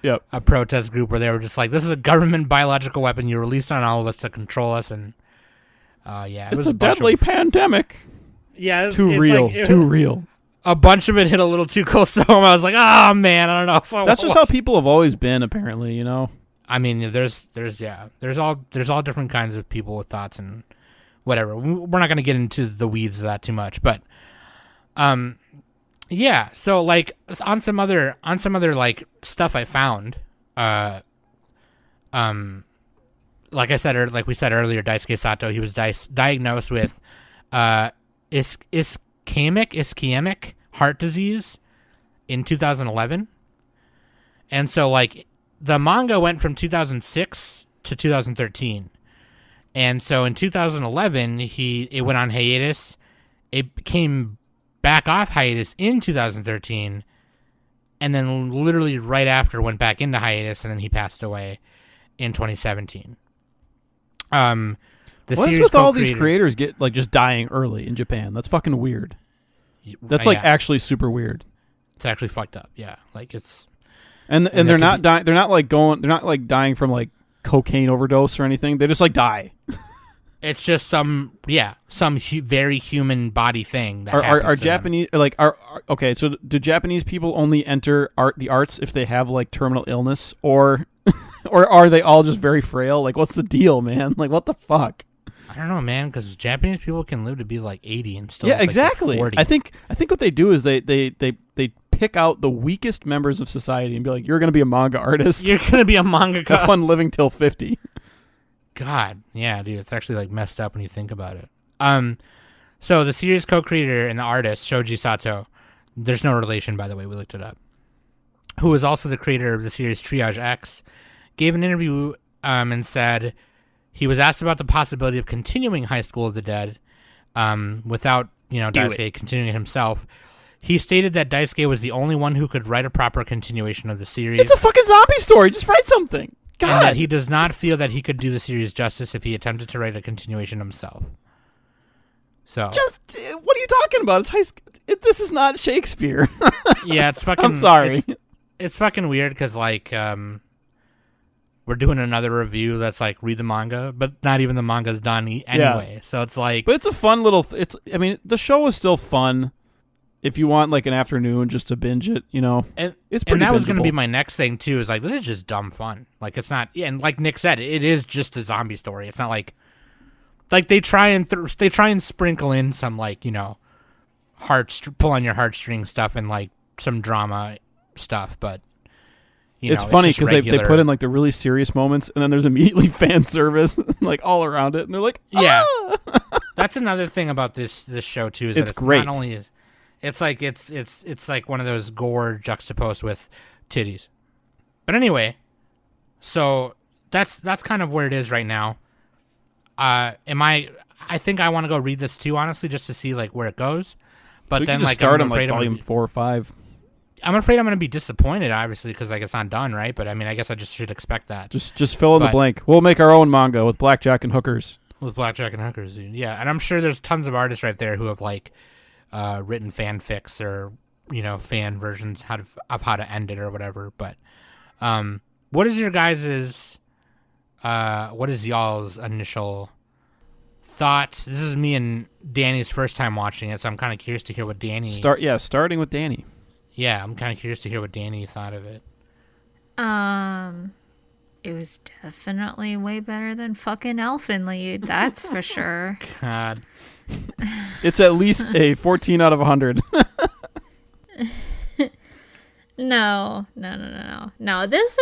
protest group where they were just like, "This is a government biological weapon you released on all of us to control us," and it's a deadly pandemic. Yeah, too real. A bunch of it hit a little too close to home. I was like, "Oh man, I don't know." If That's just how people have always been, apparently. I mean, there's all different kinds of people with thoughts and whatever. We're not gonna get into the weeds of that too much, but yeah. So like on some other like stuff I found, like I said, like we said earlier, Daisuke Sato, he was diagnosed with ischemic heart disease in 2011, and so like the manga went from 2006 to 2013, and so in 2011 it went on hiatus. It came back off hiatus in 2013, and then literally right after went back into hiatus, and then he passed away in 2017. What's with all these creators just dying early in Japan? That's fucking weird. That's actually super weird. It's actually fucked up. Yeah, like it's and they're not dying. They're not like dying from like cocaine overdose or anything. They just like die. It's just some very human body thing that are Japanese okay? So do Japanese people only enter the arts if they have like terminal illness, or are they all just very frail? Like, what's the deal, man? Like, what the fuck? I don't know, man. Because Japanese people can live to be like 80 and still exactly. 40. I think what they do is they pick out the weakest members of society and be like, you're gonna be a manga artist. You're gonna be a mangaka. Have fun living till 50. God, yeah, dude, it's actually like messed up when you think about it. So the series co-creator and the artist Shoji Sato, there's no relation, by the way, we looked it up, who is also the creator of the series Triage X, gave an interview and said he was asked about the possibility of continuing High School of the Dead without Daisuke continuing it himself. He stated that Daisuke was the only one who could write a proper continuation of the series. It's a fucking zombie story. Just write something. God. And that he does not feel that he could do the series justice if he attempted to write a continuation himself. So what are you talking about? It's high school. This is not Shakespeare. Yeah, it's fucking. I'm sorry. It's fucking weird because like we're doing another review that's like read the manga, but not even the manga's done anyway. Yeah. So it's like, but it's a fun little. I mean, the show is still fun. If you want like an afternoon just to binge it, and it's pretty. And that was going to be my next thing too. Is like this is just dumb fun. Like it's not. Yeah, and like Nick said, it is just a zombie story. It's not like they try and sprinkle in some like pull on your heartstrings stuff and like some drama stuff. But it's funny because they put in like the really serious moments, and then there's immediately fan service like all around it, and they're like, yeah. That's another thing about this show too. Is that it's great. Not only is it's like one of those gore juxtaposed with titties. But anyway, so that's kind of where it is right now. I think I want to go read this too, honestly, just to see like where it goes. But so then like start on like volume 4 or 5. I'm afraid I'm going to be disappointed, obviously, because like it's not done, right? But I mean, I guess I just should expect that. Just fill in the blank. We'll make our own manga with blackjack and hookers. With blackjack and hookers, dude. Yeah, and I'm sure there's tons of artists right there who have like written fanfics or fan versions of how to end it or whatever. But what is your guys's what is y'all's initial thought? This is me and Danny's first time watching it, so I'm kind of curious to hear what Danny. Starting with Danny. Yeah, I'm kind of curious to hear what Danny thought of it. It was definitely way better than fucking Elfin Lead, that's for sure. God. It's at least a 14 out of 100. No. This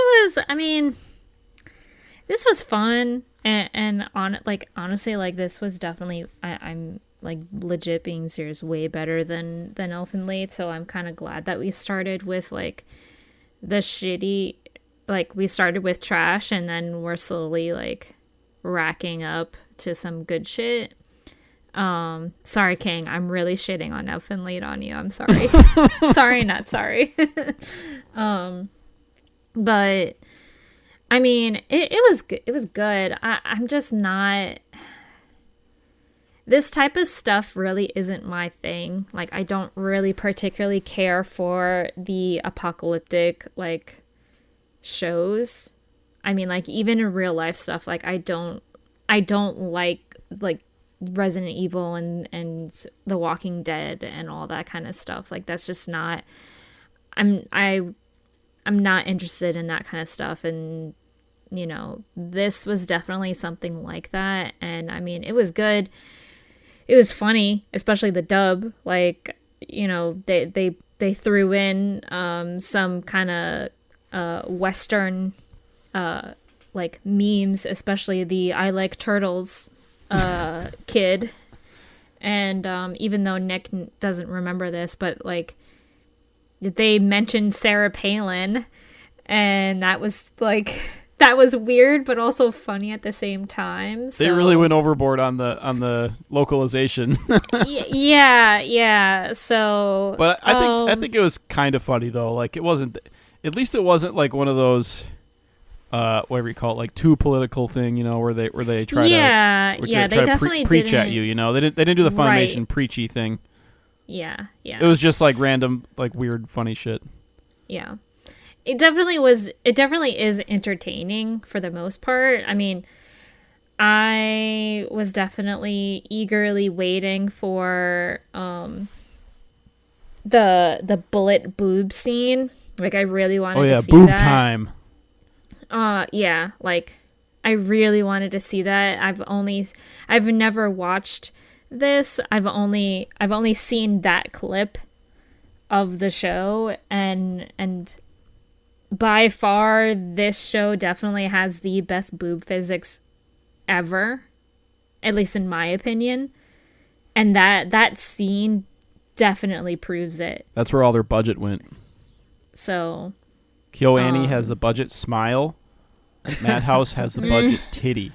was fun, and honestly, like, this was definitely, I'm like legit being serious, way better than Elfin Lead. So I'm kind of glad that we started with like the shitty. Like, we started with trash, and then we're slowly, like, racking up to some good shit. Sorry, King. I'm really shitting on Elfin Lead on you. I'm sorry. Sorry, not sorry. But, I mean, it was good. It was good. I'm just not... This type of stuff really isn't my thing. Like, I don't really particularly care for the apocalyptic, like... shows. I mean, like, even in real life stuff, like, I don't like Resident Evil and The Walking Dead and all that kind of stuff. Like, that's just not, I'm not interested in that kind of stuff. And this was definitely something like that. And I mean, it was good. It was funny, especially the dub. Like, they threw in some kind of Western like memes, especially the I like turtles kid. And even though Nick doesn't remember this, but like they mentioned Sarah Palin, and that was weird but also funny at the same time. They really went overboard on the localization. yeah. So but I think it was kind of funny though. Like, it wasn't, at least it wasn't like one of those whatever you call it, like too political thing, where they try they definitely preach didn't, at you, they didn't do the Funimation right. preachy thing. Yeah. It was just like random, like weird funny shit. Yeah. It definitely is entertaining for the most part. I mean, I was definitely eagerly waiting for the bullet boob scene. Like, I really wanted to see boob that. time. Yeah, like, I really wanted to see that. I've never watched this. I've only seen that clip of the show, and by far this show definitely has the best boob physics ever, at least in my opinion. And that scene definitely proves it. That's where all their budget went. So KyoAni has the budget smile. Madhouse has the budget titty.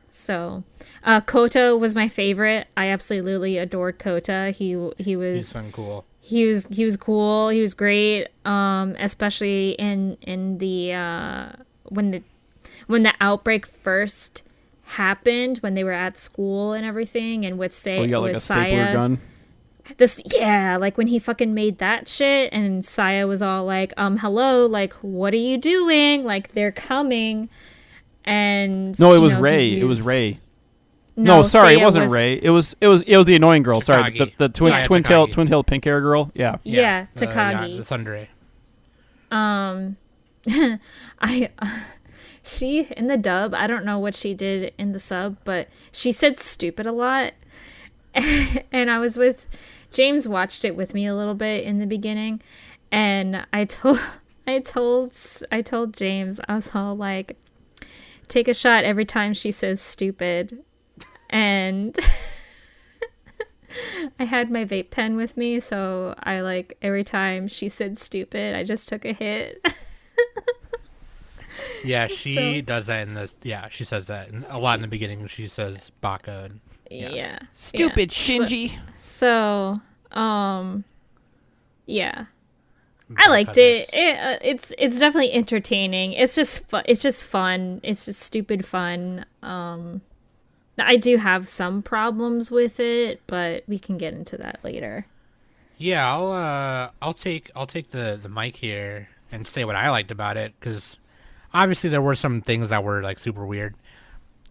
So Kota was my favorite. I absolutely adored Kota. He's fun, cool. He was cool. He was great. Especially in the when the outbreak first happened, when they were at school and everything, and with you got like with a stapler Saya. gun. Like when he fucking made that shit, and Saya was all like, hello, like, what are you doing? Like, they're coming. And no, it was Ray. It was Ray. No, sorry, Saya it wasn't Ray. It was the annoying girl. Takagi. Sorry, the twin-tailed pink hair girl. Yeah. Yeah, Takagi. The tsundere. She in the dub, I don't know what she did in the sub, but she said stupid a lot. And I was with James, watched it with me a little bit in the beginning, and I told James, I was all like, take a shot every time she says stupid. And I had my vape pen with me, so I, like, every time she said stupid, I just took a hit. Yeah, she does that she says that a lot in the beginning. She says baka. And, yeah. Stupid Shinji. So, yeah. I liked it. It's definitely entertaining. It's just it's just fun. It's just stupid fun. I do have some problems with it, but we can get into that later. Yeah, I'll take the mic here and say what I liked about it, because obviously there were some things that were like super weird,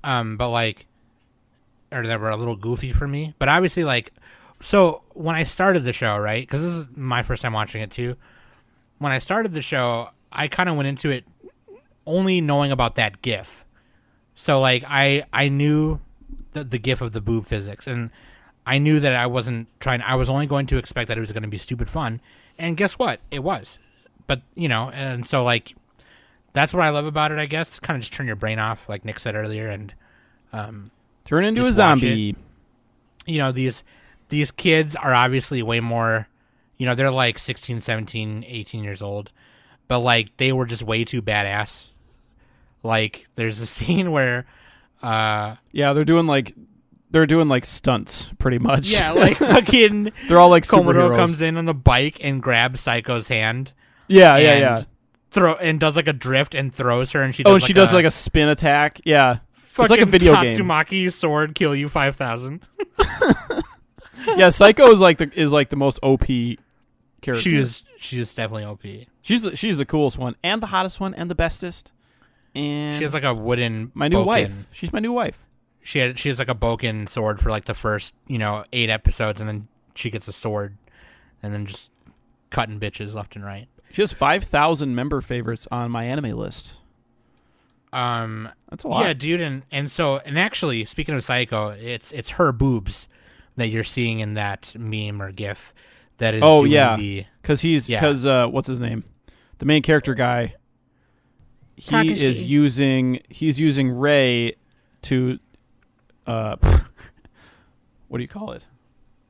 but like, or that were a little goofy for me. But obviously, like, so when I started the show, right? Because this is my first time watching it too. When I started the show, I kind of went into it only knowing about that GIF. So like I knew the GIF of the boob physics, and I knew that I was only going to expect that it was going to be stupid fun, and guess what? It was. But, you know, and so like that's what I love about it, I guess. Kind of just turn your brain off, like Nick said earlier, and turn into a zombie. You know, these kids are obviously way more, you know, they're like 16, 17, 18 years old, but like they were just way too badass. Like there's a scene where they're doing like stunts pretty much. Yeah, like fucking they're all like Komodo superheroes. comes in on a bike and grabs Psycho's hand. Yeah. Does like a drift and throws her, and she does like a spin attack. Yeah. It's like a video game. Tatsumaki sword kill you 5,000. Yeah, Psycho is like the most OP character. She is definitely OP. She's the coolest one and the hottest one and the bestest. And she has like a wooden my new boken. wife. She's my new wife. She has like a boken sword for like the first 8 episodes, and then she gets a sword, and then just cutting bitches left and right. She has 5,000 member favorites on my anime list. That's a lot. Yeah, dude, and actually, speaking of Psycho, it's her boobs that you're seeing in that meme or GIF that is. Oh doing yeah, because what's his name? The main character guy. Takashi. He's using Ray to, what do you call it?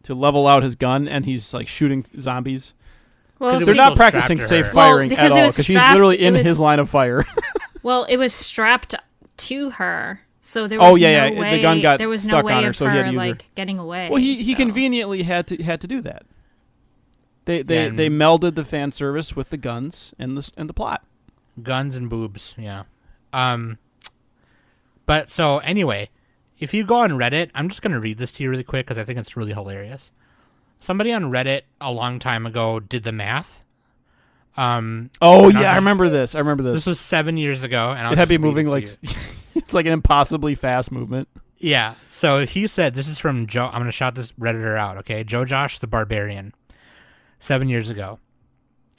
To level out his gun, and he's like shooting zombies. Well, they're not practicing safe firing at all because she's literally in his line of fire. Well, it was strapped to her, so there was no way. The gun got there was stuck no way on her, of so he had to her use her. like getting away. Well, he conveniently had to do that. They melded the fan service with the guns and the plot. Guns and boobs, yeah. But so anyway, if you go on Reddit, I'm just gonna read this to you really quick because I think it's really hilarious. Somebody on Reddit a long time ago did the math. I remember this. This was 7 years ago, and it had to be moving like it's like an impossibly fast movement. Yeah. So he said, this is from Joe. I'm gonna shout this Redditor out, okay? Joe Josh the Barbarian. 7 years ago.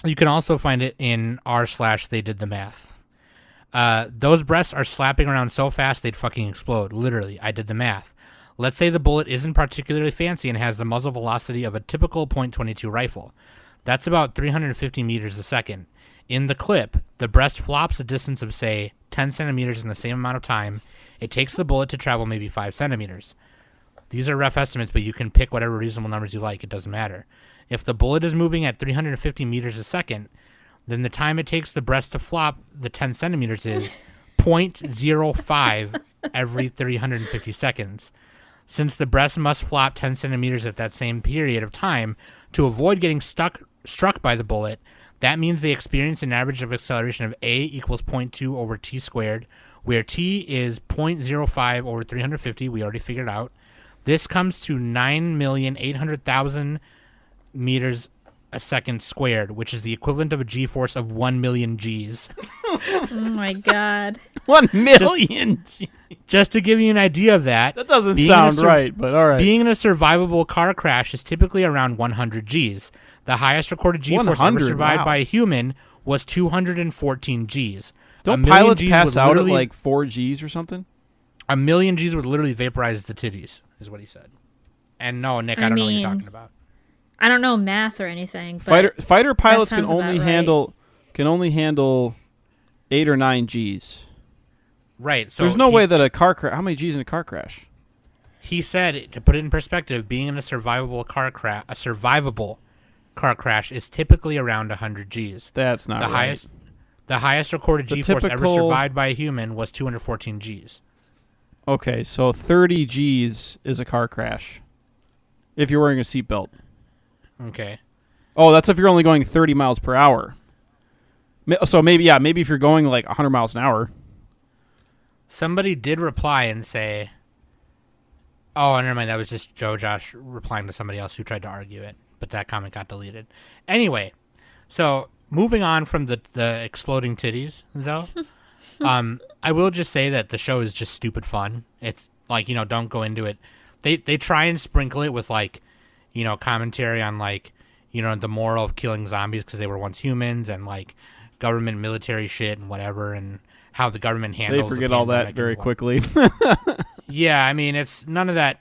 You can also find it in r/they did the math. Those breasts are slapping around so fast they'd fucking explode. Literally, I did the math. Let's say the bullet isn't particularly fancy and has the muzzle velocity of a typical .22 rifle. That's about 350 meters a second. In the clip, the breast flops a distance of, say, 10 centimeters in the same amount of time. It takes the bullet to travel maybe 5 centimeters. These are rough estimates, but you can pick whatever reasonable numbers you like. It doesn't matter. If the bullet is moving at 350 meters a second, then the time it takes the breast to flop the 10 centimeters is 0.05 every 350 seconds. Since the breast must flop 10 centimeters at that same period of time to avoid getting struck by the bullet, that means they experience an average of acceleration of A equals 0.2 over t squared, where t is 0.05 over 350. We already figured out. This comes to 9,800,000 meters a second squared, which is the equivalent of a G-force of 1 million Gs. Oh my god. 1 million Gs. Just to give you an idea of that. That doesn't sound right, but all right. Being in a survivable car crash is typically around 100 Gs. The highest recorded G-force ever survived by a human was 214 Gs. Don't pilots pass out at like 4 Gs or something? 1 million Gs would literally vaporize the titties, is what he said. And no, Nick, I don't know what you're talking about. I don't know math or anything. But fighter pilots can only right. handle 8 or 9 Gs. Right. So there's no way that a car crash. How many Gs in a car crash? He said, to put it in perspective, being in a survivable car crash is typically around 100 Gs. That's not right. The highest recorded G-force ever survived by a human was 214 Gs. Okay, so 30 Gs is a car crash if you're wearing a seatbelt. Okay. Oh, that's if you're only going 30 miles per hour. So maybe if you're going like 100 miles an hour. Somebody did reply and say, oh, never mind, that was just Josh replying to somebody else who tried to argue it, but that comment got deleted. Anyway, so moving on from the exploding titties, though, I will just say that the show is just stupid fun. It's like, don't go into it. They try and sprinkle it with like, commentary on like, the moral of killing zombies because they were once humans and like government military shit and whatever and how the government handles. They forget all that very quickly. Yeah, I mean, it's none of that.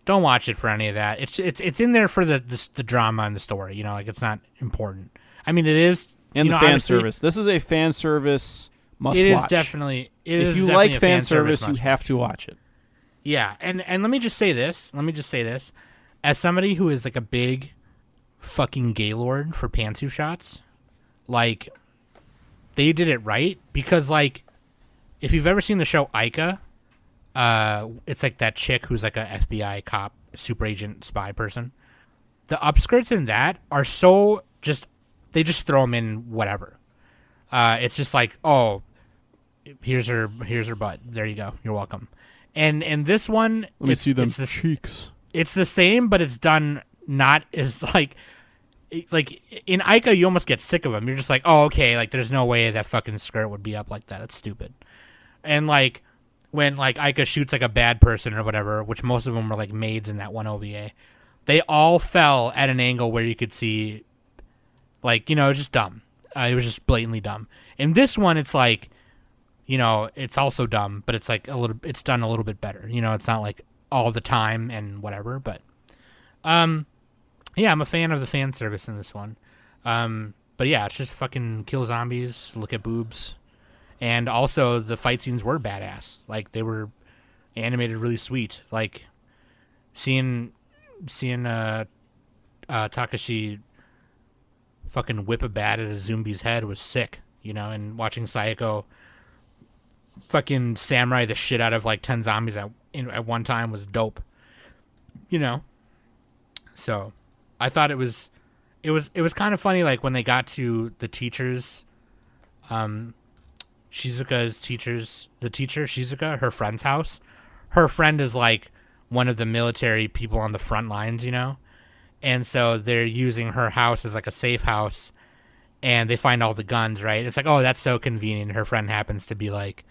Don't watch it for any of that. It's in there for the drama and the story. Like it's not important. I mean, it is. And the fan service. This is a fan service must watch. It is definitely. If you like fan service, you have to watch it. Yeah, and let me just say this. As somebody who is like a big fucking gaylord for pantsuit shots, like they did it right because like if you've ever seen the show Ica, it's like that chick who's like a FBI cop, super agent, spy person. The upskirts in that are so they just throw them in whatever. It's just like, oh, here's her butt. There you go. You're welcome. And this one, let me see them cheeks. It's the same, but it's done not as like in Ica, you almost get sick of them. You're just like, oh, okay, like there's no way that fucking skirt would be up like that. It's stupid. And like when like Ica shoots like a bad person or whatever, which most of them were like maids in that one OVA, they all fell at an angle where you could see, like, it was just dumb. It was just blatantly dumb. In this one, it's like, it's also dumb, but it's like it's done a little bit better. It's not like all the time and whatever, but yeah, I'm a fan of the fan service in this one. But yeah, it's just fucking kill zombies, look at boobs, and also the fight scenes were badass. Like they were animated really sweet. Like seeing Takashi fucking whip a bat at a zombie's head was sick, and watching Sayako fucking samurai the shit out of like 10 zombies at one time was dope. So I thought it was kind of funny, like when they got to the teachers, Shizuka's teachers, the teacher Shizuka, her friend's house. Her friend is like one of the military people on the front lines, and so they're using her house as like a safe house, and they find all the guns, right? It's like, oh, that's so convenient. Her friend happens to be like,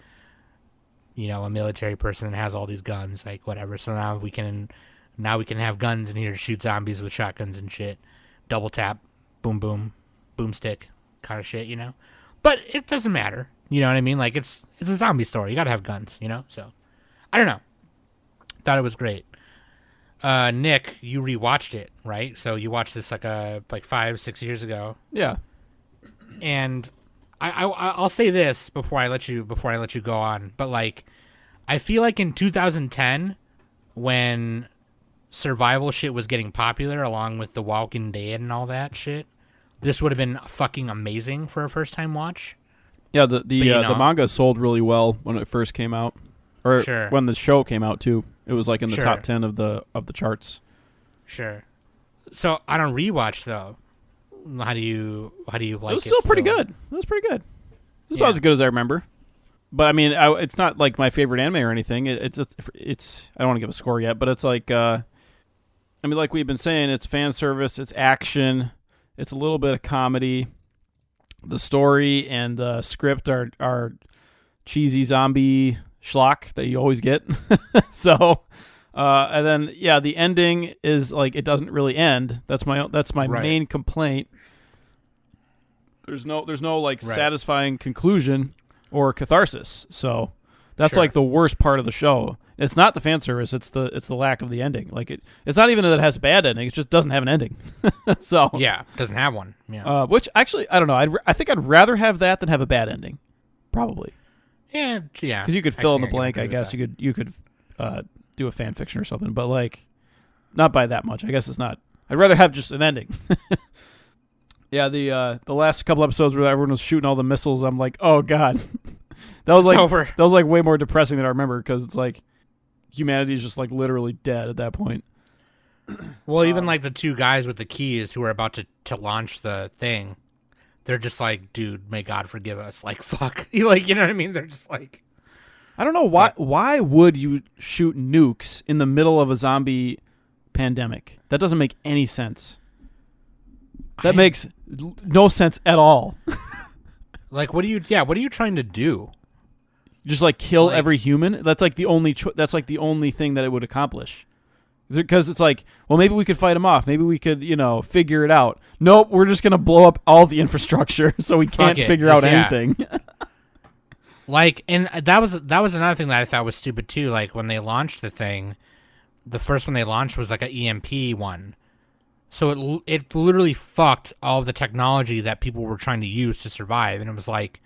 a military person and has all these guns, like whatever. So now we can have guns in here to shoot zombies with shotguns and shit. Double tap, boom, boom, boomstick kind of shit, But it doesn't matter. You know what I mean? Like it's a zombie story. You gotta have guns, So I don't know. Thought it was great. Nick, you rewatched it, right? So you watched this like 5-6 years ago. Yeah. And I'll say this before I let you go on. But like, I feel like in 2010, when survival shit was getting popular, along with The Walking Dead and all that shit, this would have been fucking amazing for a first time watch. Yeah, the manga sold really well when it first came out, or sure. When the show came out too. It was like in the top 10 of the charts. Sure. So on a rewatch though, how do you like it? It was still pretty good. It was pretty good. It's about as good as I remember. But I mean, it's not like my favorite anime or anything. It's I don't want to give a score yet, but it's like I mean, like we've been saying, it's fan service, it's action, it's a little bit of comedy. The story and the script are cheesy zombie schlock that you always get. So, and then the ending is like it doesn't really end. That's my main complaint. There's no like satisfying conclusion or catharsis. So that's like the worst part of the show. It's not the fan service. It's the lack of the ending. Like it's not even that it has a bad ending. It just doesn't have an ending. So yeah, it doesn't have one. Yeah. Which actually I don't know. I think I'd rather have that than have a bad ending. Probably. Yeah. Because you could fill in the blank. I guess you could do a fan fiction or something, but like not by that much. I guess it's not. I'd rather have just an ending. Yeah. The last couple episodes where everyone was shooting all the missiles, I'm like, oh god. That was over. That was like way more depressing than I remember because it's like humanity's just like literally dead at that point. Well, even like the two guys with the keys who are about to launch the thing, they're just like, dude, may God forgive us. Like, fuck. Like, you know what I mean? They're just like, I don't know why would you shoot nukes in the middle of a zombie pandemic? That doesn't make any sense. That makes no sense at all. like, what are you trying to do? Just like kill every human? That's like the only that's like the only thing that it would accomplish. Because it's like, well, maybe we could fight them off. Maybe we could, figure it out. Nope, we're just gonna blow up all the infrastructure so we can't figure out anything. Like, and that was another thing that I thought was stupid too. Like when they launched the thing, the first one they launched was like an EMP one, so it literally fucked all of the technology that people were trying to use to survive. And it was like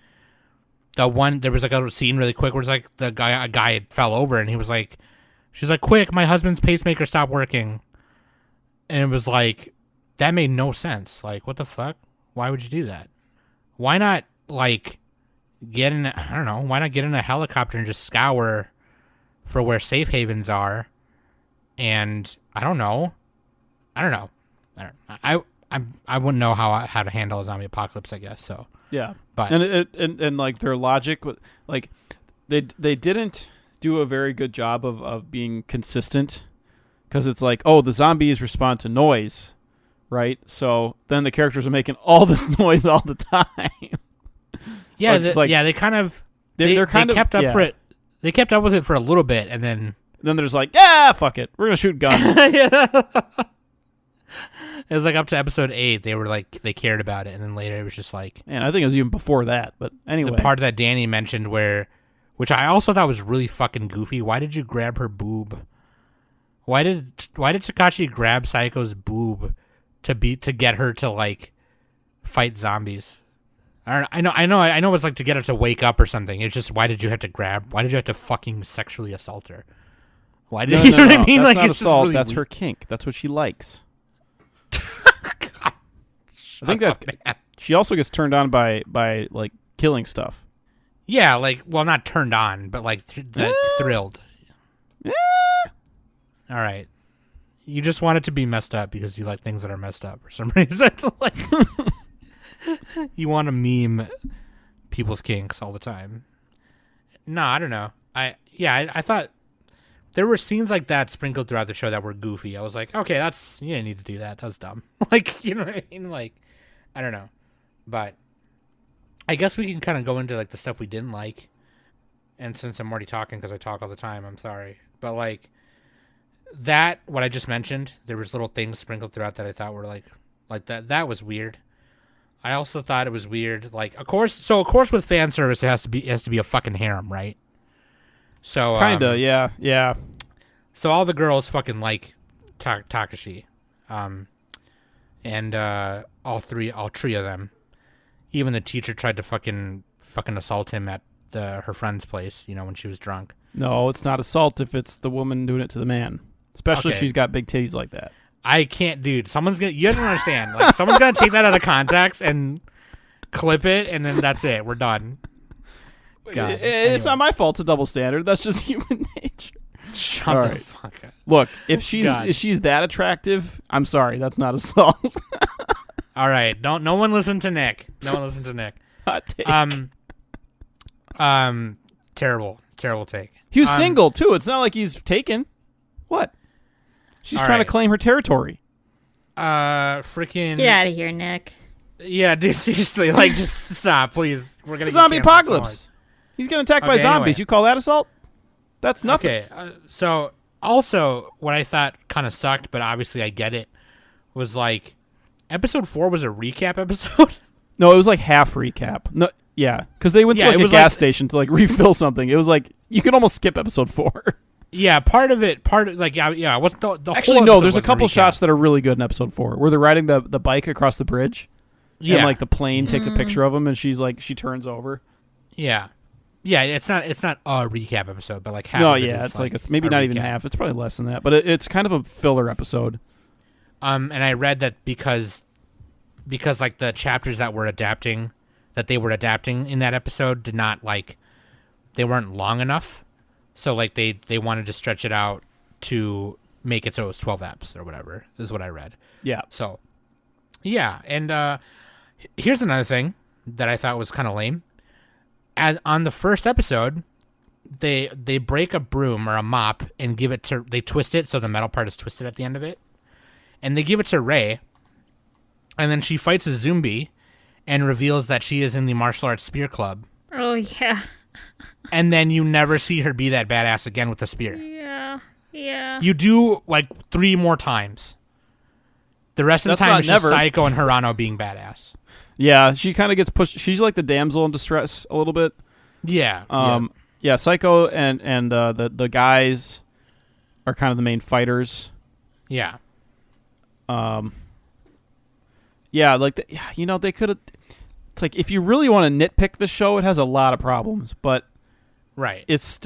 there was like a scene really quick where it's like a guy fell over and he was like. She's like, quick, my husband's pacemaker stopped working. And it was like, that made no sense. Like, what the fuck? Why would you do that? Why not, like, why not get in a helicopter and just scour for where safe havens are? And, I don't know. I wouldn't know how to handle a zombie apocalypse, I guess, so. Yeah. But and like, their logic, like, they didn't do a very good job of being consistent, because it's like, oh, the zombies respond to noise, right? So then the characters are making all this noise all the time. Yeah, they kind of they kept up for it. They kept up with it for a little bit, and then they're just like, yeah, fuck it, we're gonna shoot guns. Yeah. It was like up to episode 8, they were like, they cared about it, and then later it was just like, and I think it was even before that. But anyway, the part that Danny mentioned which I also thought was really fucking goofy. Why did you grab her boob? Why did Takashi grab Saiko's boob to get her to like fight zombies? I know it's like to get her to wake up or something. It's just, why did you have to fucking sexually assault her? Why did you know what I mean? That's like, not it's assault. Really that's weird. her kink. That's what she likes. God, I think that she also gets turned on by like killing stuff. Yeah, like, well, not turned on, but like thrilled. All right. You just want it to be messed up because you like things that are messed up for some reason. Like, you want to meme people's kinks all the time. No, I don't know. I thought there were scenes like that sprinkled throughout the show that were goofy. I was like, okay, you didn't need to do that. That's dumb. Like, you know what I mean? Like, I don't know. But I guess we can kind of go into like the stuff we didn't like. And since I'm already talking because I talk all the time, I'm sorry. But like what I just mentioned, there was little things sprinkled throughout that I thought were like that was weird. I also thought it was weird, like, of course with fan service it has to be a fucking harem, right? So kinda, yeah. So all the girls fucking like Takashi, and all three of them. Even the teacher tried to fucking assault him at her friend's place, when she was drunk. No, it's not assault if it's the woman doing it to the man, especially if she's got big titties like that. I can't, dude. You don't understand. Like, someone's gonna take that out of context and clip it, and then that's it. We're done. God. It's not my fault. It's a double standard. That's just human nature. Shut the fuck up. Look, if she's that attractive, I'm sorry, that's not assault. All right, no one listen to Nick. Hot take. Terrible take. He was single too. It's not like he's taken. What? She's trying to claim her territory. Freaking. Get out of here, Nick. Yeah, dude, seriously, like, just stop, please. We're gonna it's a zombie apocalypse. He's getting attacked by zombies. Anyway. You call that assault? That's nothing. Okay, so also what I thought kind of sucked, but obviously I get it, was like episode 4 was a recap episode. No, it was like half recap. No, yeah, because they went to like a gas station to like refill something. It was like you could almost skip episode 4. Yeah, part of it, like, yeah, it wasn't the Actually, whole no, episode there's a wasn't couple shots that are really good in episode 4 where they're riding the bike across the bridge. Yeah. And like the plane takes a picture of them and she's like, she turns over. Yeah. Yeah, it's not a recap episode, but like half No, of it yeah, is it's like maybe not even half. It's probably less than that, but it's kind of a filler episode. And I read that because like the chapters that they were adapting in that episode did not, like, they weren't long enough. So like they wanted to stretch it out to make it so it was 12 eps or whatever, is what I read. Yeah. So, yeah, and here's another thing that I thought was kind of lame. On the first episode, they break a broom or a mop and give it to, they twist it so the metal part is twisted at the end of it, and they give it to Rey, and then she fights a zombie and reveals that she is in the martial arts spear club. Oh, yeah. And then you never see her be that badass again with the spear. Yeah. You do like 3 more times. The rest of the That's time not it's just never. Saiko and Hirano being badass. Yeah, she kind of gets pushed. She's like the damsel in distress a little bit. Yeah. Yeah, Saiko and the guys are kind of the main fighters. Yeah. Yeah, like they could have. It's like if you really want to nitpick the show, it has a lot of problems, but Right. it's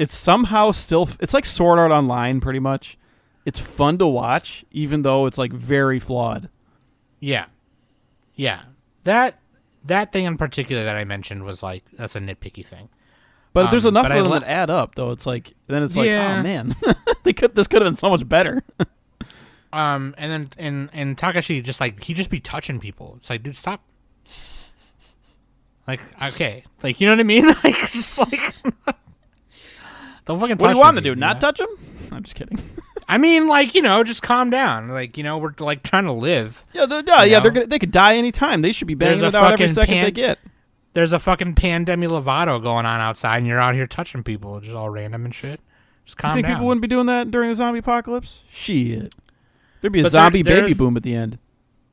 somehow still it's like Sword Art Online pretty much. It's fun to watch, even though it's like very flawed. Yeah. Yeah. That thing in particular that I mentioned was like, that's a nitpicky thing. But there's enough but of I them lo- that add up, though. It's like then it's like, Yeah. oh man, this could have been so much better. And then and Takashi just like, he just be touching people. It's like, dude, stop. Like, okay. Like, you know what I mean? Like, just like, don't fucking touch What do you want me, to do? dude, Not you know? touch him? I'm just kidding. I mean, like, just calm down. Like, we're like trying to live. Yeah, You know? they could die anytime. They should be banging There's it a out every fucking second they get. There's a fucking pandemic Lovato going on outside, and you're out here touching people, just all random and shit. Just calm You think down. people wouldn't be doing that during a zombie apocalypse? Shit. There'd be a But zombie baby there's- boom at the end.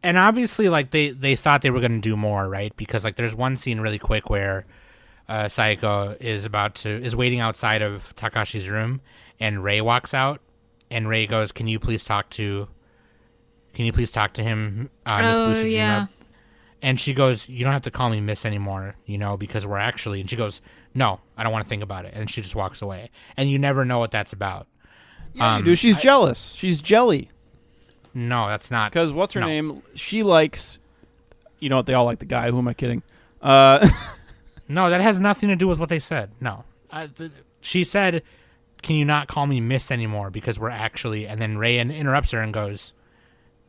And obviously, like, they thought they were going to do more, right? Because, like, there's one scene really quick where Saiko is waiting outside of Takashi's room, and Rei walks out, and Rei goes, Can you please talk to him, Miss Busujima? yeah. And she goes, you don't have to call me Miss anymore, because we're actually... And she goes, no, I don't want to think about it. And she just walks away. And you never know what that's about. Yeah, you do. She's jealous. She's jelly. No, that's not... Because what's her No. name? She likes... You know what? They all like the guy. Who am I kidding? No, that has nothing to do with what they said. No. She said, can you not call me Miss anymore because we're actually... And then Ray interrupts her and goes,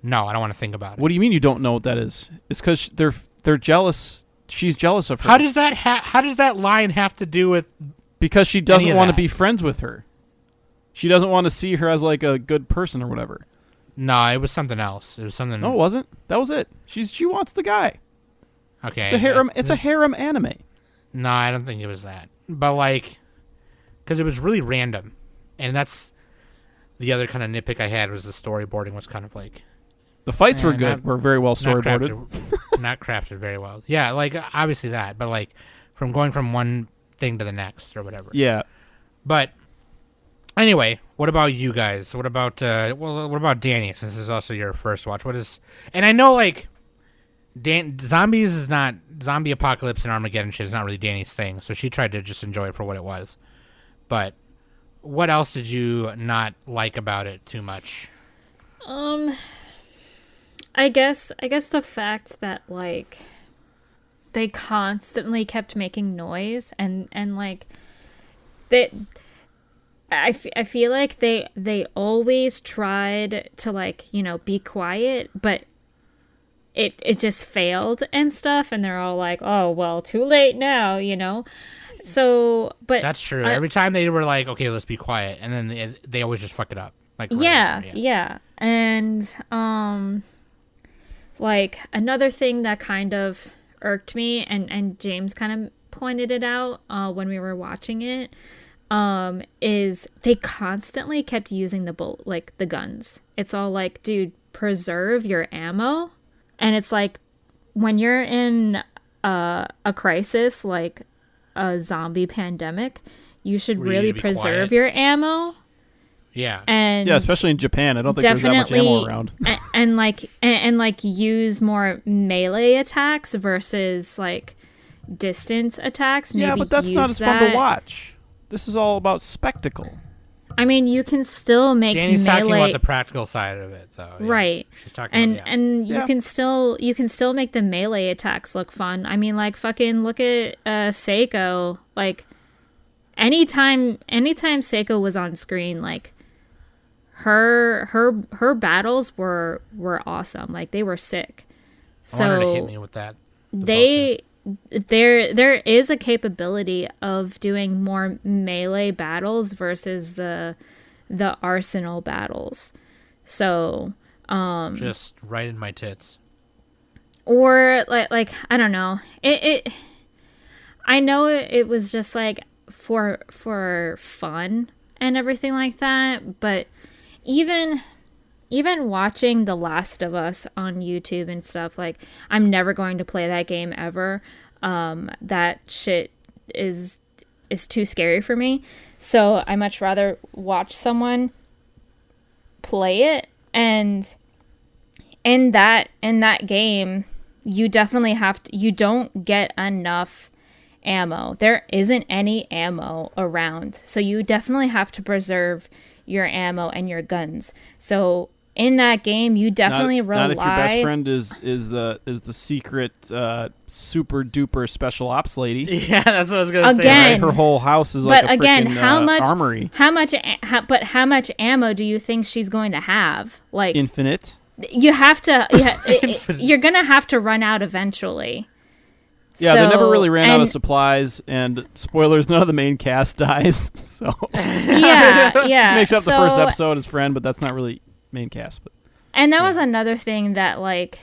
no, I don't want to think about it. What do you mean you don't know what that is? It's because they're jealous. She's jealous of her. How does that line have to do with... Because she any doesn't of want to that? be friends with her. She doesn't want to see her as like a good person or whatever. No, it was something else. It was something... No, it wasn't. That was it. She wants the guy. Okay. It's a harem. It's a harem anime. No, I don't think it was that. But, like, because it was really random. And that's the other kind of nitpick I had was the storyboarding was kind of like... The fights were not- good. Were very well not storyboarded. not crafted very well. Yeah, like, obviously that. But, like, from going from one thing to the next or whatever. Yeah. But, anyway, what about you guys? What about, what about Danny, since this is also your first watch? And I know, like... zombies is not zombie apocalypse and Armageddon shit is not really Danny's thing, so she tried to just enjoy it for what it was. But what else did you not like about it too much? I guess the fact that like they constantly kept making noise and like that I feel like they always tried to like, be quiet, but it just failed and stuff, and they're all like, oh well, too late now, so but That's true. Every time they were like, okay, let's be quiet, and then they always just fuck it up. Like yeah. And like another thing that kind of irked me, and James kind of pointed it out when we were watching it, is they constantly kept using the guns. It's all like, dude, preserve your ammo. And it's like when you're in a crisis like a zombie pandemic, you should Where you really need to be preserve quiet. your ammo. Yeah. And Yeah, especially in Japan. I don't think there's that much ammo around. and like use more melee attacks versus like distance attacks. Yeah, Maybe but that's not use as fun to that. watch. This is all about spectacle. I mean, you can still make Danny's melee talking about the practical side of it, though. Yeah. right. She's talking about And Yeah. you can still make the melee attacks look fun. I mean, like fucking look at Seiko. Like anytime Seiko was on screen, like her battles were awesome. Like they were sick. I want her to hit So me with that. there is a capability of doing more melee battles versus the arsenal battles. So Just right in my tits. or like I don't know. I know it was just like for fun and everything like that, but even watching The Last of Us on YouTube and stuff, like I'm never going to play that game ever. That shit is too scary for me. So I much rather watch someone play it, and in that game you definitely you don't get enough ammo. There isn't any ammo around. So you definitely have to preserve your ammo and your guns. So in that game, you definitely rely. Not if your best friend is the secret super duper special ops lady. Yeah, that's what I was gonna say. Again, Right? Her whole house is like a freaking armory. How much ammo do you think she's going to have? Like Infinite. you have to. You're gonna have to run out eventually. Yeah, they never really ran out and- of supplies, and spoilers, none of the main cast dies. So Yeah. makes up the So- first episode as friend, but that's not really main cast. But And that was another thing that like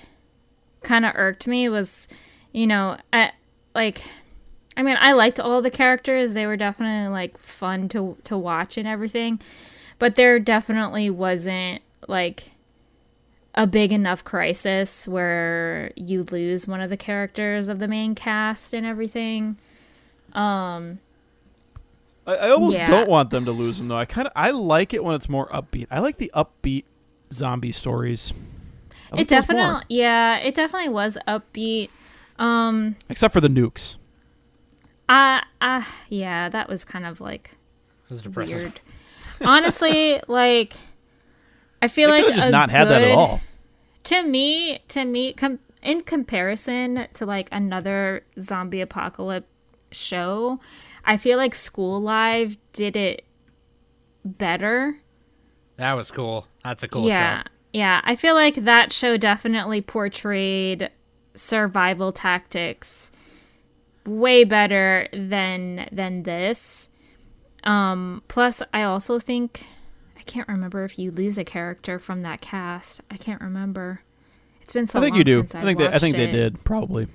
kind of irked me was, I mean, I liked all the characters. They were definitely like fun to watch and everything, but there definitely wasn't like a big enough crisis where you lose one of the characters of the main cast and everything. I almost Yeah. don't want them to lose them though. I like it when it's more upbeat. I like the upbeat zombie stories. I like It those more. definitely was upbeat. Except for the nukes. Yeah, that was kind of like It was depressing. weird. Honestly, like I feel They like could have just a not had that at good- all. To me, in comparison to like another zombie apocalypse show, I feel like School Live did it better. That was cool. That's a cool Yeah. show. Yeah, I feel like that show definitely portrayed survival tactics way better than this. Plus I also think I can't remember if you lose a character from that cast. I can't remember. It's been so I think long you do. since I think they did probably.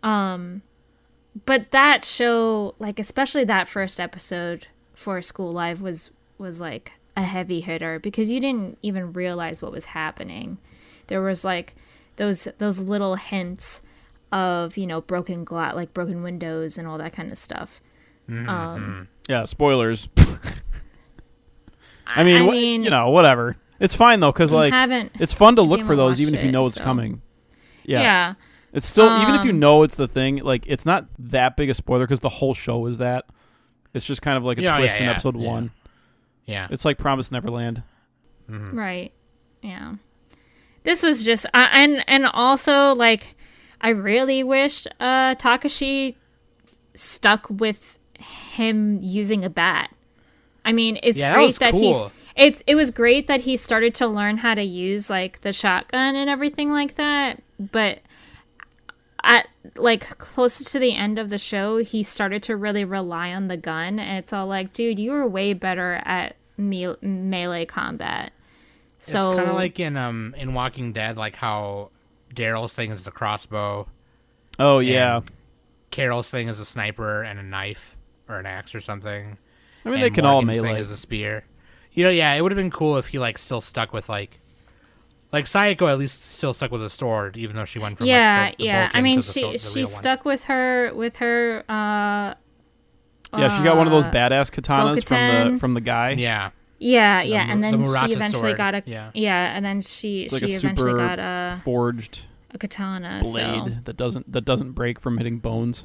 But that show, like especially that first episode for School Live was like a heavy hitter because you didn't even realize what was happening. There was like those little hints of, broken glass, like broken windows and all that kind of stuff. Yeah, spoilers. I mean, whatever. It's fine though, because like it's fun to look for those, even if you know it's coming. Yeah. It's still, even if you know it's the thing, like it's not that big a spoiler because the whole show is that. It's just kind of like a twist in episode 1. Yeah. It's like Promised Neverland. Right. Yeah. This was just and also like I really wished Takashi stuck with him using a bat. I mean, it's Yeah, that great was that cool. it was great that he started to learn how to use like the shotgun and everything like that, but at like closer to the end of the show, he started to really rely on the gun, and it's all like, dude, you were way better at melee combat. So it's kind of like in Walking Dead, like how Daryl's thing is the crossbow. Oh yeah. and Carol's thing is a sniper and a knife or an axe or something. I mean, and they can all Morgan's thing melee. is a spear. Yeah, it would have been cool if he like still stuck with like Sayako at least still stuck with a sword, even though she went from like, the I Vulcan mean, to the she real one. stuck with her Yeah, she got one of those badass katanas Bo-Katan. from the guy. Yeah, and then the she Murata eventually sword. got a Yeah. and then she It's like a eventually super got a forged katana. blade that doesn't break from hitting bones.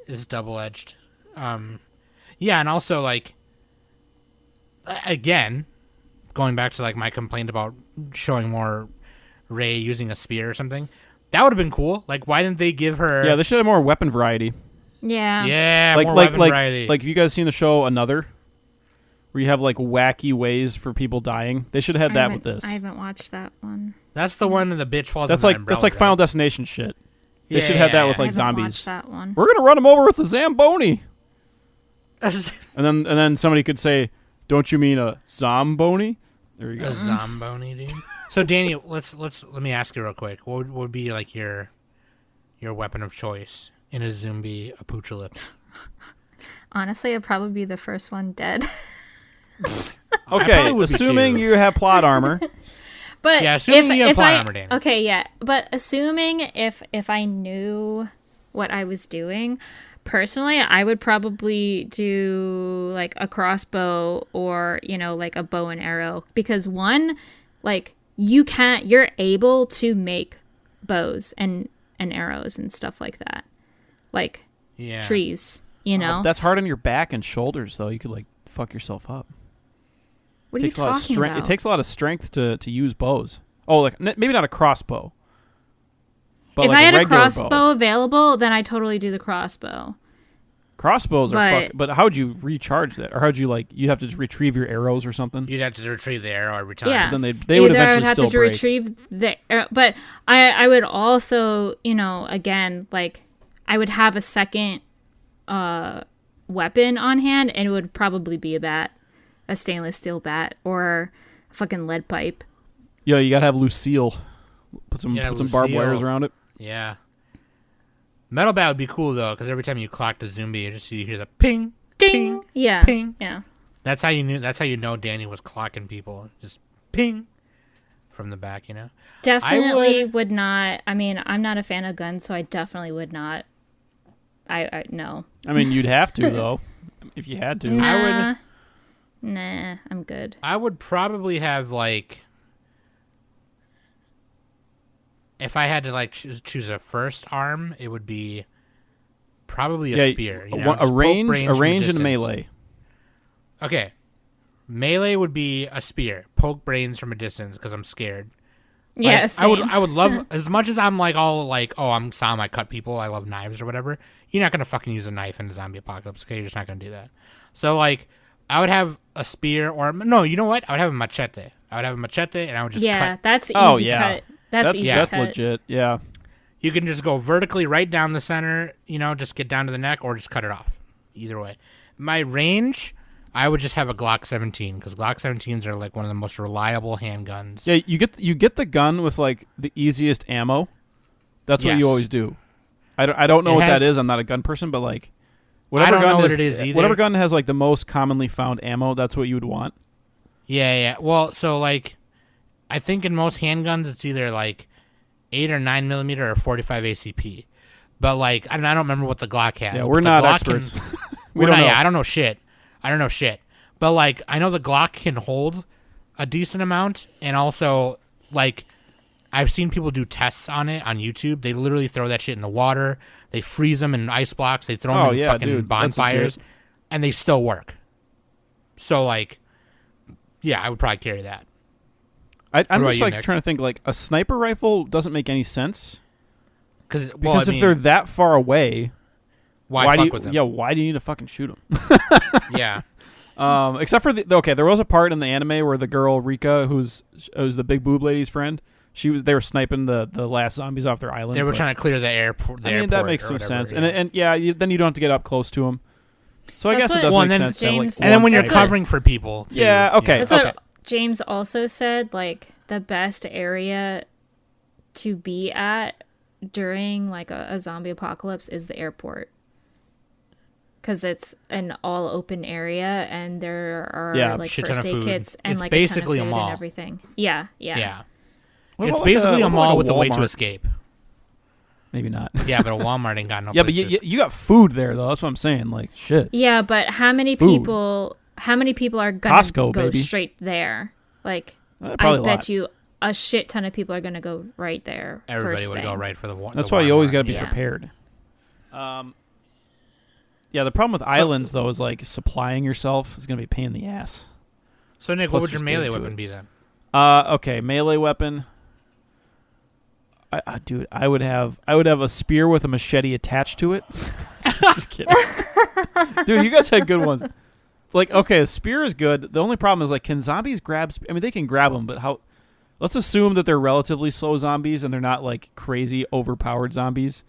Is double edged. Yeah, and also like again, going back to like my complaint about showing more Rey using a spear or something, that would have been cool. Like, why didn't they give her? Yeah, they should have more weapon variety. Yeah. Yeah, Like more like weapon like variety. like have you guys seen the show Another? where you have like wacky ways for people dying. They should have had that with this. I haven't watched that one. That's the one the bitch falls. That's in the like umbrella, that's like right? Final Destination shit. They should have that with like I haven't zombies. watched that one. We're gonna run them over with a Zamboni, That's and then somebody could say, "Don't you mean a Zomboni?" There you a go. zomboni, dude. So Danny, let me ask you real quick. What would be like your weapon of choice in a zombie apocalypse? Honestly, it'd probably be the first one dead. Okay, probably would be assuming too. you have plot armor. But Yeah, assuming you have plot armor, Danny. Okay, yeah, but assuming if I knew what I was doing, personally, I would probably do like a crossbow or like a bow and arrow, because one, like you're able to make bows and arrows and stuff like that, like Yeah. trees. That's hard on your back and shoulders, though. You could like fuck yourself up. What are you Takes a lot of talking strength. about? It takes a lot of strength to use bows. Oh, like maybe not a crossbow. But if like I had a regular crossbow bow. available, then I totally do the crossbow. Crossbows are But- fuck. But how would you recharge that? Or how'd you you have to just retrieve your arrows or something? You'd have to retrieve the arrow every time. Yeah. Then they would Either I eventually would have still to break. retrieve the but I would also again, like I would have a second weapon on hand, and it would probably be a stainless steel bat or a fucking lead pipe. Yeah, you gotta have Lucille. Put some barbed Lucille. wires around it. Yeah. Metal bat would be cool though, because every time you clocked a zombie, you hear the ping, Ding. ping. Yeah. Ping. Yeah. That's how you knew. That's how you know Danny was clocking people. Just ping from the back. Definitely would not. I mean, I'm not a fan of guns, so I definitely would not. I no. I mean, you'd have to though, if you had to. Nah. Nah, I'm good. I would probably have like, if I had to like choose a first arm, it would be probably a spear. a Just poke range, brains a from range, and a distance. melee. Okay, melee would be a spear. Poke brains from a distance because I'm scared. Yeah, I would love, as much as I'm like all like, oh, I'm Sam, I cut people, I love knives or whatever. You're not gonna fucking use a knife in a zombie apocalypse, okay? You're just not gonna do that. So like, I would have a spear, or no, you know what? I would have a machete. And I would just cut. that's easy Oh, yeah. cut. That's easy That's cut. legit. Yeah. You can just go vertically right down the center, just get down to the neck, or just cut it off. Either way. My range, I would just have a Glock 17, because Glock 17s are like one of the most reliable handguns. Yeah, you get the gun with like the easiest ammo. That's what you Yes. always do. I don't know It what that has- is. I'm not a gun person, but like I don't know what it is either. whatever gun has like the most commonly found ammo, that's what you would want. Yeah. Well, so like, I think in most handguns it's either like 8 or 9 millimeter or 45 ACP. But like, I don't remember what the Glock has. Yeah, but we're the not Glock experts. We don't know. Yeah, I don't know shit. But like, I know the Glock can hold a decent amount, and also like, I've seen people do tests on it on YouTube. They literally throw that shit in the water. They freeze them in ice blocks. They throw them in fucking dude, that's bonfires, legit. and they still work. So like, yeah, I would probably carry that. I'm about just you, like Nick? trying to think. Like a sniper rifle doesn't make any sense Because because if they're that far away, why do fuck you? with them? Yeah, why do you need to fucking shoot them? Yeah. Except for there was a part in the anime where the girl Rika, who's the big boob lady's friend, they were sniping the last zombies off their island. They were but- trying to clear the airport. I mean, that makes some sense, and then you don't have to get up close to them. So I That's guess it what- does Well, make and then- sense. to have, like, James- And then one when you're That's sniper. what- covering for people, too, Yeah, okay. That's what James also said, like the best area to be at during like a zombie apocalypse is the airport, because it's an all open area and there are like shit ton first of aid food. kits and It's like basically a a ton of food mall. and everything. Yeah. Yeah. What It's about, basically a what about, mall like, with a way to Walmart? escape. Maybe not. Yeah, but a Walmart ain't got no Yeah, but places. you got food there though. That's what I'm saying. Like shit. Yeah, but how many Food. people are gonna Costco, go baby. straight there? Like I Probably a bet lot. you a shit ton of people are gonna go right there. Everybody first would thing. go right for the That's why you always got to be Yeah. prepared. Yeah, the problem with islands though is like supplying yourself is gonna be a pain in the ass. So Nick, Plus what would your just melee get into weapon it. be then? Okay, melee weapon. Dude, I would have a spear with a machete attached to it. Just kidding. Dude, you guys had good ones. like, okay, a spear is good. The only problem is, like, can zombies grab? I mean, they can grab them, but how? Let's assume that they're relatively slow zombies and they're not like crazy overpowered zombies,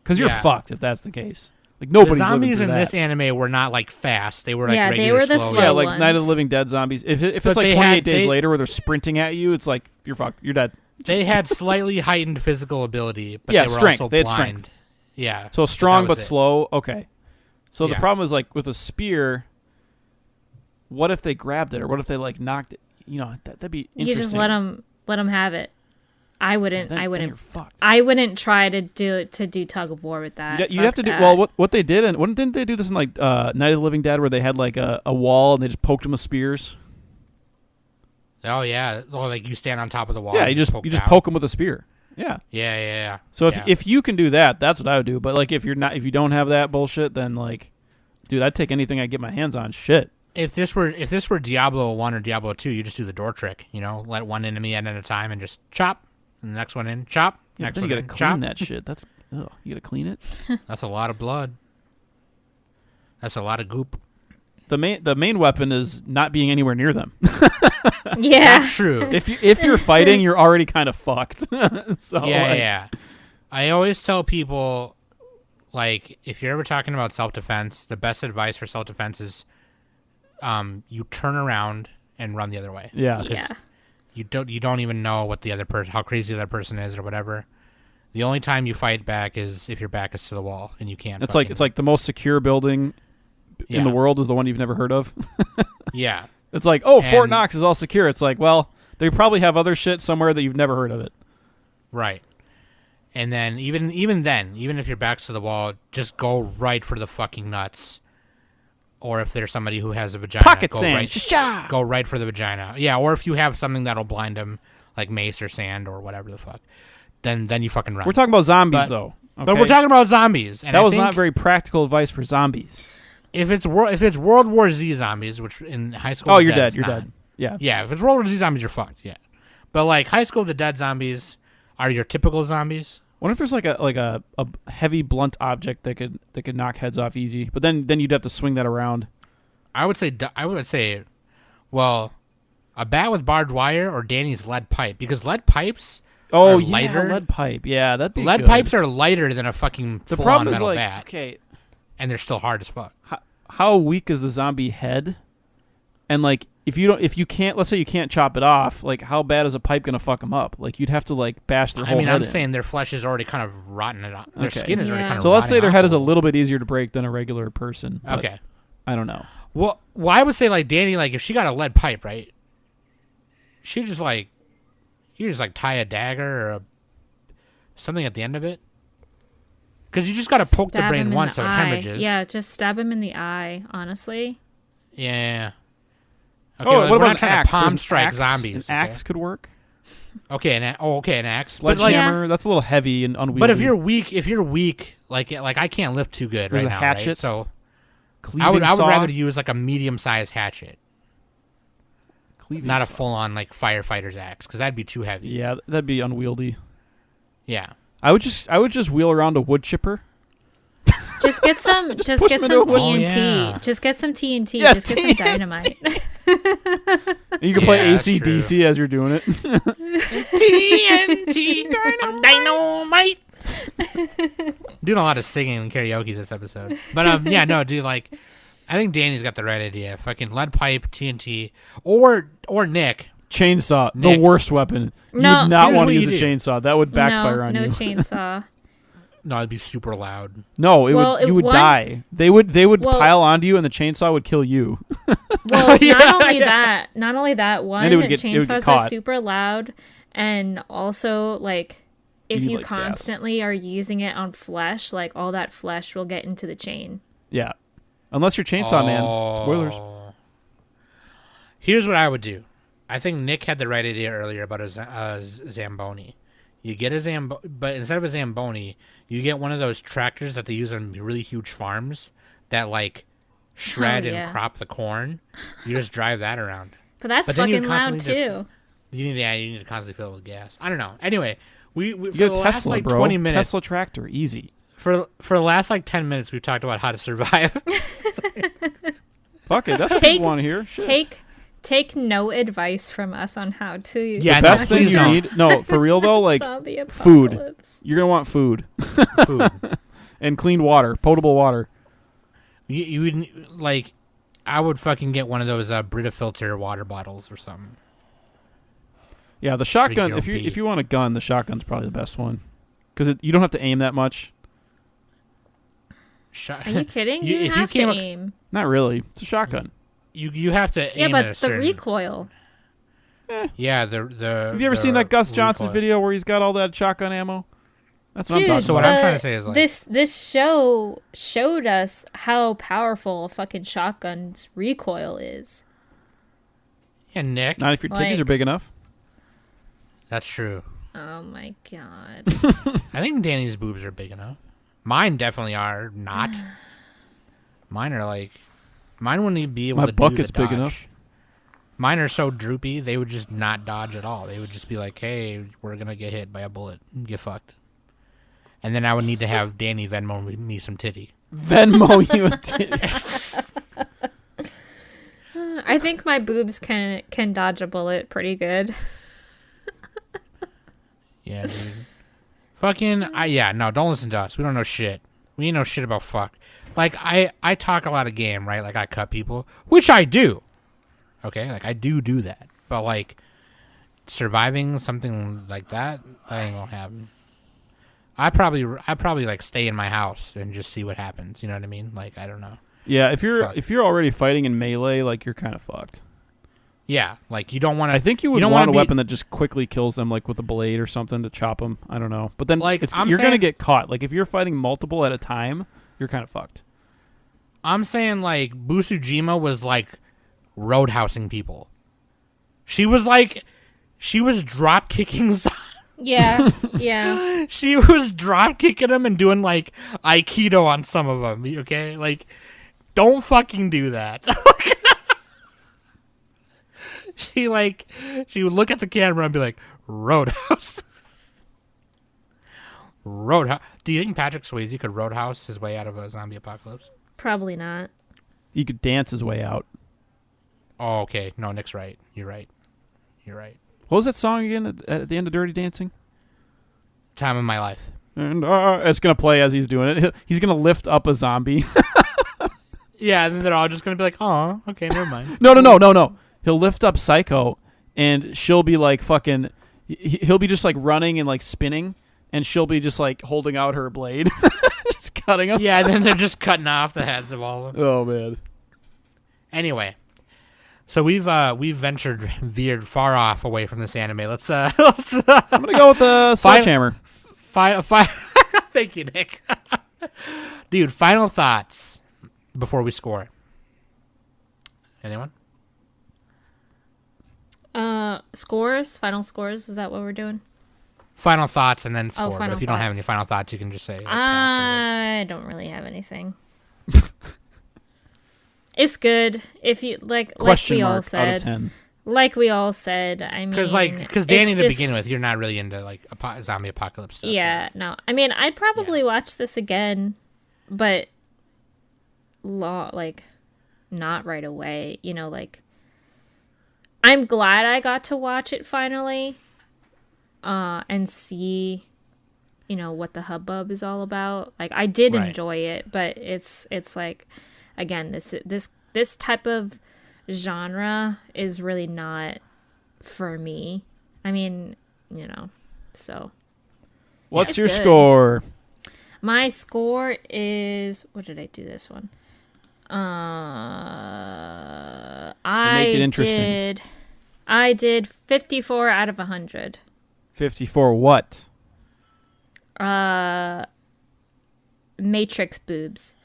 because you're fucked if that's the case. Like nobody's the zombies living in through this that. anime were not like fast. They were like Yeah, they regular were the slow. slow Yeah, like ones. Night of the Living Dead zombies. If it's But like they 28 had- days they- later where they're sprinting at you, it's like you're fucked. You're dead. They had slightly heightened physical ability, but Yeah, they were strength. also They had blind. strength. Yeah. So strong that but was it. slow. Okay. So the Yeah. problem is like with a spear. What if they grabbed it, or what if they like knocked it? You know, that'd be interesting. You just let them have it. I wouldn't. Then I you're fucked. wouldn't try to do tug of war with that. You'd have Fuck to do that. well. What they did, and didn't they do this in like Night of the Living Dead, where they had like a wall and they just poked them with spears? Oh yeah. Or like you stand on top of the wall. Yeah, and you just down. poke them with a spear. Yeah. Yeah. So Yeah. if you can do that, that's what I would do. But like if you don't have that bullshit, then like, dude, I'd take anything I get my hands on. Shit. If this were Diablo 1 or Diablo 2, you just do the door trick. You know, let one enemy in at a time and just chop, and the next one in, chop. Yeah, Next then one you in, gotta chop. clean that shit. That's you gotta clean it. That's a lot of blood. That's a lot of goop. The main weapon is not being anywhere near them. Yeah. That's true. if you're fighting, you're already kind of fucked. So Yeah. I always tell people, like, if you're ever talking about self-defense, the best advice for self-defense is, you turn around and run the other way. Yeah. Yeah. You don't even know what the other person, how crazy the other person is or whatever. The only time you fight back is if your back is to the wall and you can't. It's like the most secure building in the world is the one you've never heard of. Yeah. It's like, oh, Fort And- Knox is all secure. It's like, well, they probably have other shit somewhere that you've never heard of it. Right. And then even if your back's to the wall, just go right for the fucking nuts. Or if there's somebody who has a vagina, Pocket go sand. right, Sha-sha! go right for the vagina. Yeah, or if you have something that'll blind them, like mace or sand or whatever the fuck, then you fucking run. We're talking about zombies, But- though. But okay? we're talking about zombies. And That I was think not very practical advice for zombies. if it's World War Z zombies, which in High School Oh, of the you're Dead, dead. it's You're not. dead. Yeah. Yeah, if it's World War Z zombies, you're fucked. Yeah, but like High School of the Dead zombies are your typical zombies. What if there's like a heavy blunt object that could knock heads off easy? But then you'd have to swing that around. I would say, well, a bat with barbed wire or Danny's lead pipe, because lead pipes Oh are yeah, lighter. lead pipe. Yeah, that'd be Lead good. pipes are lighter than a fucking The full-on problem is metal like, bat, okay, and they're still hard as fuck. how weak is the zombie head? And like, if you can't, let's say you can't chop it off, like how bad is a pipe gonna fuck them up? Like you'd have to like bash their I whole mean, head I'm in. saying their flesh is already kind of rotten it up. Their Okay. skin is already Yeah. kind of. So let's say their head is a little. little bit easier to break than a regular person. but Okay. I don't know. Well, I would say like Danny, like if she got a lead pipe, right? She just like, you just like tie a dagger or something at the end of it, because you just got to poke the Stab brain him in once the so it eye. hemorrhages. Yeah, just stab him in the eye. Honestly. Yeah. Okay, Oh, like, what we're about not an trying axe? to palm There's an strike axe. zombies. An axe could work. Okay, an axe. But, like, Sledgehammer. That's a little heavy and unwieldy. but if you're weak, like I can't lift too good There's right a now, hatchet. right? So Cleaving I would saw, rather use like a medium-sized hatchet, cleaving not a saw. full-on like firefighter's axe, because that'd be too heavy. Yeah, that'd be unwieldy. Yeah. I would just wheel around a wood chipper. Just get some. Just push get him some into a wall. TNT. Oh, yeah. Just get some TNT. Yeah, just get some TNT. dynamite. And you can play Yeah, that's AC/DC as you're doing it. TNT dynamite. Doing a lot of singing and karaoke this episode, but yeah, no, dude, like, I think Danny's got the right idea. Fucking lead pipe, TNT, or Nick. Chainsaw, Nick. the worst weapon. No. You would not Here's want what to use you a do. chainsaw. That would backfire on no you. chainsaw. No, it'd be super loud. No, Well, you would one- die. They would Well- pile onto you, and the chainsaw would kill you. Well, Yeah, not only that, one, it would get chainsaws caught. are super loud, and also like if You need, you like, gas. constantly are using it on flesh, like all that flesh will get into the chain. Yeah, unless you're Chainsaw Man. Spoilers. Oh. Here's what I would do. I think Nick had the right idea earlier about a Zamboni. You get a but instead of a Zamboni, you get one of those tractors that they use on really huge farms that like shred yeah. and crop the corn. You just drive that around. But that's But then you fucking loud constantly too. You need to constantly fill it with gas. I don't know. Anyway, we You for get the a last Tesla, like bro. 20 minutes Tesla tractor, easy. for the last like 10 minutes we've talked about how to survive. Fuck it. That's what Take- people want to hear. Shit. Take no advice from us on how to. Yeah, The no, best thing please you don't. need. No, for real though, like zombie food. apocalypse. you're gonna want food Food. and clean water, potable water. You would like, I would fucking get one of those Brita filter water bottles or something. Yeah, the shotgun. your If own pee. you want a gun, the shotgun's probably the best one because you don't have to aim that much. Are you kidding? You- You, if you have to came ac- aim. Not really. It's a shotgun. You have to Yeah, aim at but a the certain. recoil. Yeah, the. Have you ever seen that Gus Johnson recoil. video where he's got all that shotgun ammo? That's what Dude, I'm talking So what about. I'm trying to say is, like- this show showed us how powerful a fucking shotgun's recoil is. Yeah, Nick. Not if your titties are like- big enough. That's true. Oh my god. I think Danny's boobs are big enough. Mine definitely are not. Mine are like, mine wouldn't even be able My to do bucket's the big dodge. enough. Mine are so droopy, they would just not dodge at all. They would just be like, hey, we're going to get hit by a bullet. Get fucked. And then I would need to have Danny Venmo me some titty. Venmo you a titty. I think my boobs can dodge a bullet pretty good. Yeah, dude. Fucking, no, don't listen to us. We don't know shit. We ain't know shit about fuck. Like, I talk a lot of game, right? Like, I cut people, which I do. Okay? Like, I do that. But, like, surviving something like that ain't gonna happen. I probably, like, stay in my house and just see what happens. You know what I mean? Like, I don't know. Yeah, if Fuck. you're already fighting in melee, like you're kind of fucked. Yeah, like, you don't want to... I think you would don't want wanna a be- weapon that just quickly kills them, like with a blade or something to chop them. I don't know, but then Like, I'm you're gonna saying- get caught. Like if you're fighting multiple at a time, you're kind of fucked. I'm saying, like, Busujima was, like, roadhousing people. She was drop kicking... Yeah, yeah. She was drop kicking them and doing, like, Aikido on some of them, okay? Like, don't fucking do that. She would look at the camera and be like, Roadhouse. Roadhouse. Do you think Patrick Swayze could Roadhouse his way out of a zombie apocalypse? Probably not. He could dance his way out. Oh, okay. No, Nick's right. You're right. What was that song again at the end of Dirty Dancing? Time of my life. And it's gonna play as he's doing it. He's gonna lift up a zombie. Yeah, and then they're all just going to be like, oh, okay, never mind. No. He'll lift up Psycho, and she'll be like fucking. He'll be just like running and like spinning, and she'll be just like holding out her blade, just cutting him. Yeah, and then they're just cutting off the heads of all of them. Oh man. Anyway, so we've veered far off away from this anime. Let's I'm gonna go with the sledgehammer. Thank you, Nick. Dude, final thoughts before we score. Anyone? Scores? Final scores? Is that what we're doing? Final thoughts and then score. But final if you don't have thoughts. any final thoughts, you can just say. Like, pass or I don't really have anything. It's good. If you like Question we all mark out of said. 10. Like we all said. I mean, because Danny it's to just- begin with, you're not really into like zombie apocalypse stuff. Yeah, no. I mean, I'd probably watch this again, but like not right away. You know, like I'm glad I got to watch it finally, and see, you know, what the hubbub is all about. Like I did Right. enjoy it, but it's like, again, this type of genre is really not for me. I mean, you know, so. What's It's your good. score? My score is, what did I do this one? Make it interesting. I did 54 out of 100. 54 what? Matrix boobs.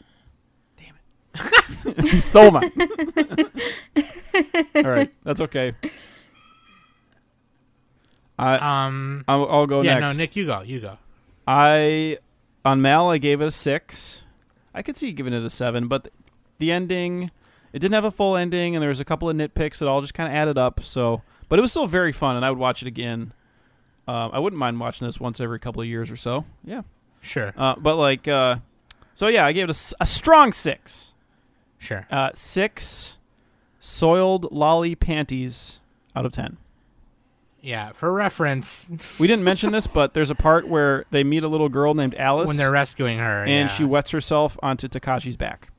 You stole mine. All right, that's okay. I'll go Yeah, next. no, Nick, you go. On Mal, I gave it a 6. I could see giving it a 7, but the ending, it didn't have a full ending, and there was a couple of nitpicks that all just kind of added up. So, but it was still very fun, and I would watch it again. I wouldn't mind watching this once every couple of years or so. Yeah. Sure. But like, so yeah, I gave it a strong 6. Sure. 6 soiled lolly panties out of 10. Yeah, for reference, We didn't mention this, but there's a part where they meet a little girl named Alice. when they're rescuing her, and she wets herself onto Takashi's back.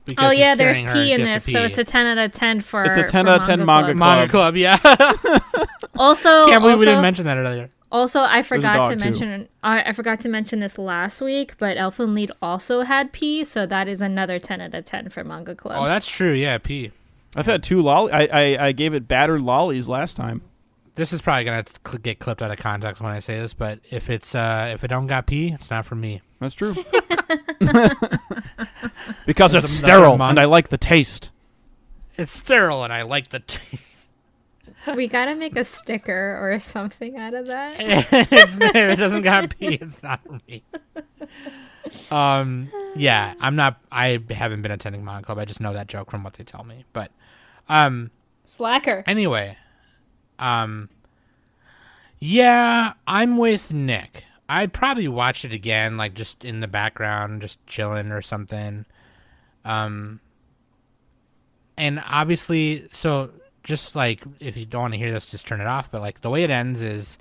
because Oh he's yeah, there's carrying her pee and in she has this, to so pee. it's a 10 out of 10 for. It's a 10 for out of 10 manga Manga club, yeah. Also, Can't believe we also- didn't mention that earlier. Also, I forgot to dog, too. mention. I forgot to mention this last week, but Elfen Lied also had pee, so that is another 10 out of 10 for Manga Club. Oh, that's true. Yeah, pee. I've had 2 lolly. I gave it battered lollies last time. This is probably gonna get clipped out of context when I say this, but if it don't got pee, it's not for me. That's true. Because it's That's sterile another and I like the taste. It's sterile and I like the taste. We gotta make a sticker or something out of that. If it doesn't got pee, it's not for me. Yeah, I haven't been attending Manga Club. I just know that joke from what they tell me. But Slacker. anyway, yeah, I'm with Nick. I'd probably watch it again, like just in the background, just chilling or something. And obviously, so just like if you don't want to hear this, just turn it off. But like the way it ends is,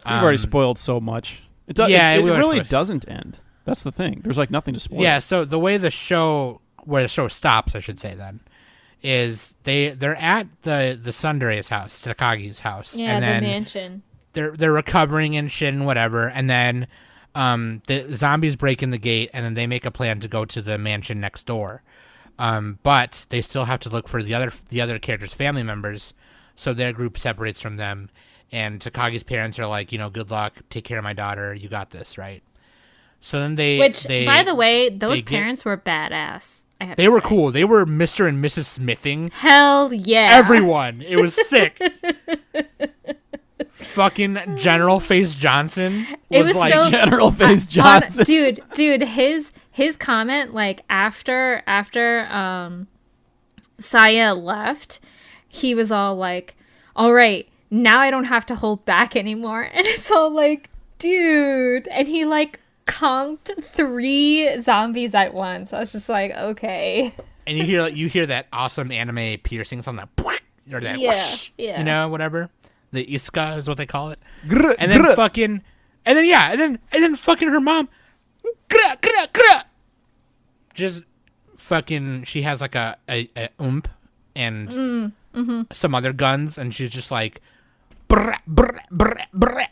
We've already spoiled so much. It does. Yeah, it we already really spoiled. doesn't end. That's the thing. There's like nothing to spoil. Yeah, so the way where the show stops, I should say then, is they're at the Tsundere's house, Takagi's house, Yeah, and the then mansion. they're recovering and shit and whatever, and then the zombies break in the gate, and then they make a plan to go to the mansion next door, but they still have to look for the other characters' family members, so their group separates from them, and Takagi's parents are like, good luck, take care of my daughter, you got this, right? So then By the way, those get- parents were badass. I have they to were say. cool. They were Mr. and Mrs. Smithing Hell yeah. everyone. It was sick. Fucking General Face Johnson It was was like, so- General Face Johnson. Dude, his comment like after Saya left, he was all like, "All right, now I don't have to hold back anymore." And it's all like, dude, and he like conked 3 zombies at once. I was just like, okay. and you hear that awesome anime piercing sound, that or that Yeah, whoosh, yeah. Whatever. The iska is what they call it. Grr, And then grr. fucking and then fucking her mom grr, grr, grr, just fucking, she has like a and some other guns, and she's just like brr, brr, brr, brr.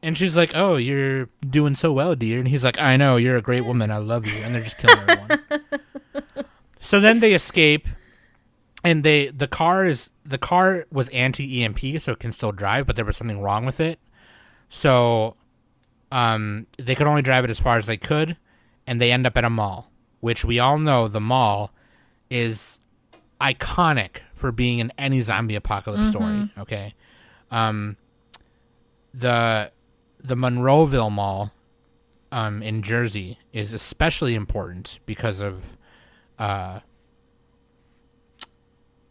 And she's like, "Oh, you're doing so well, dear." And he's like, "I know, you're a great woman. I love you." And they're just killing everyone. So then they escape, and the car was anti-EMP, so it can still drive, but there was something wrong with it. So they could only drive it as far as they could, and they end up at a mall, which we all know the mall is iconic for being in any zombie apocalypse story. Okay, the Monroeville Mall in Jersey is especially important because of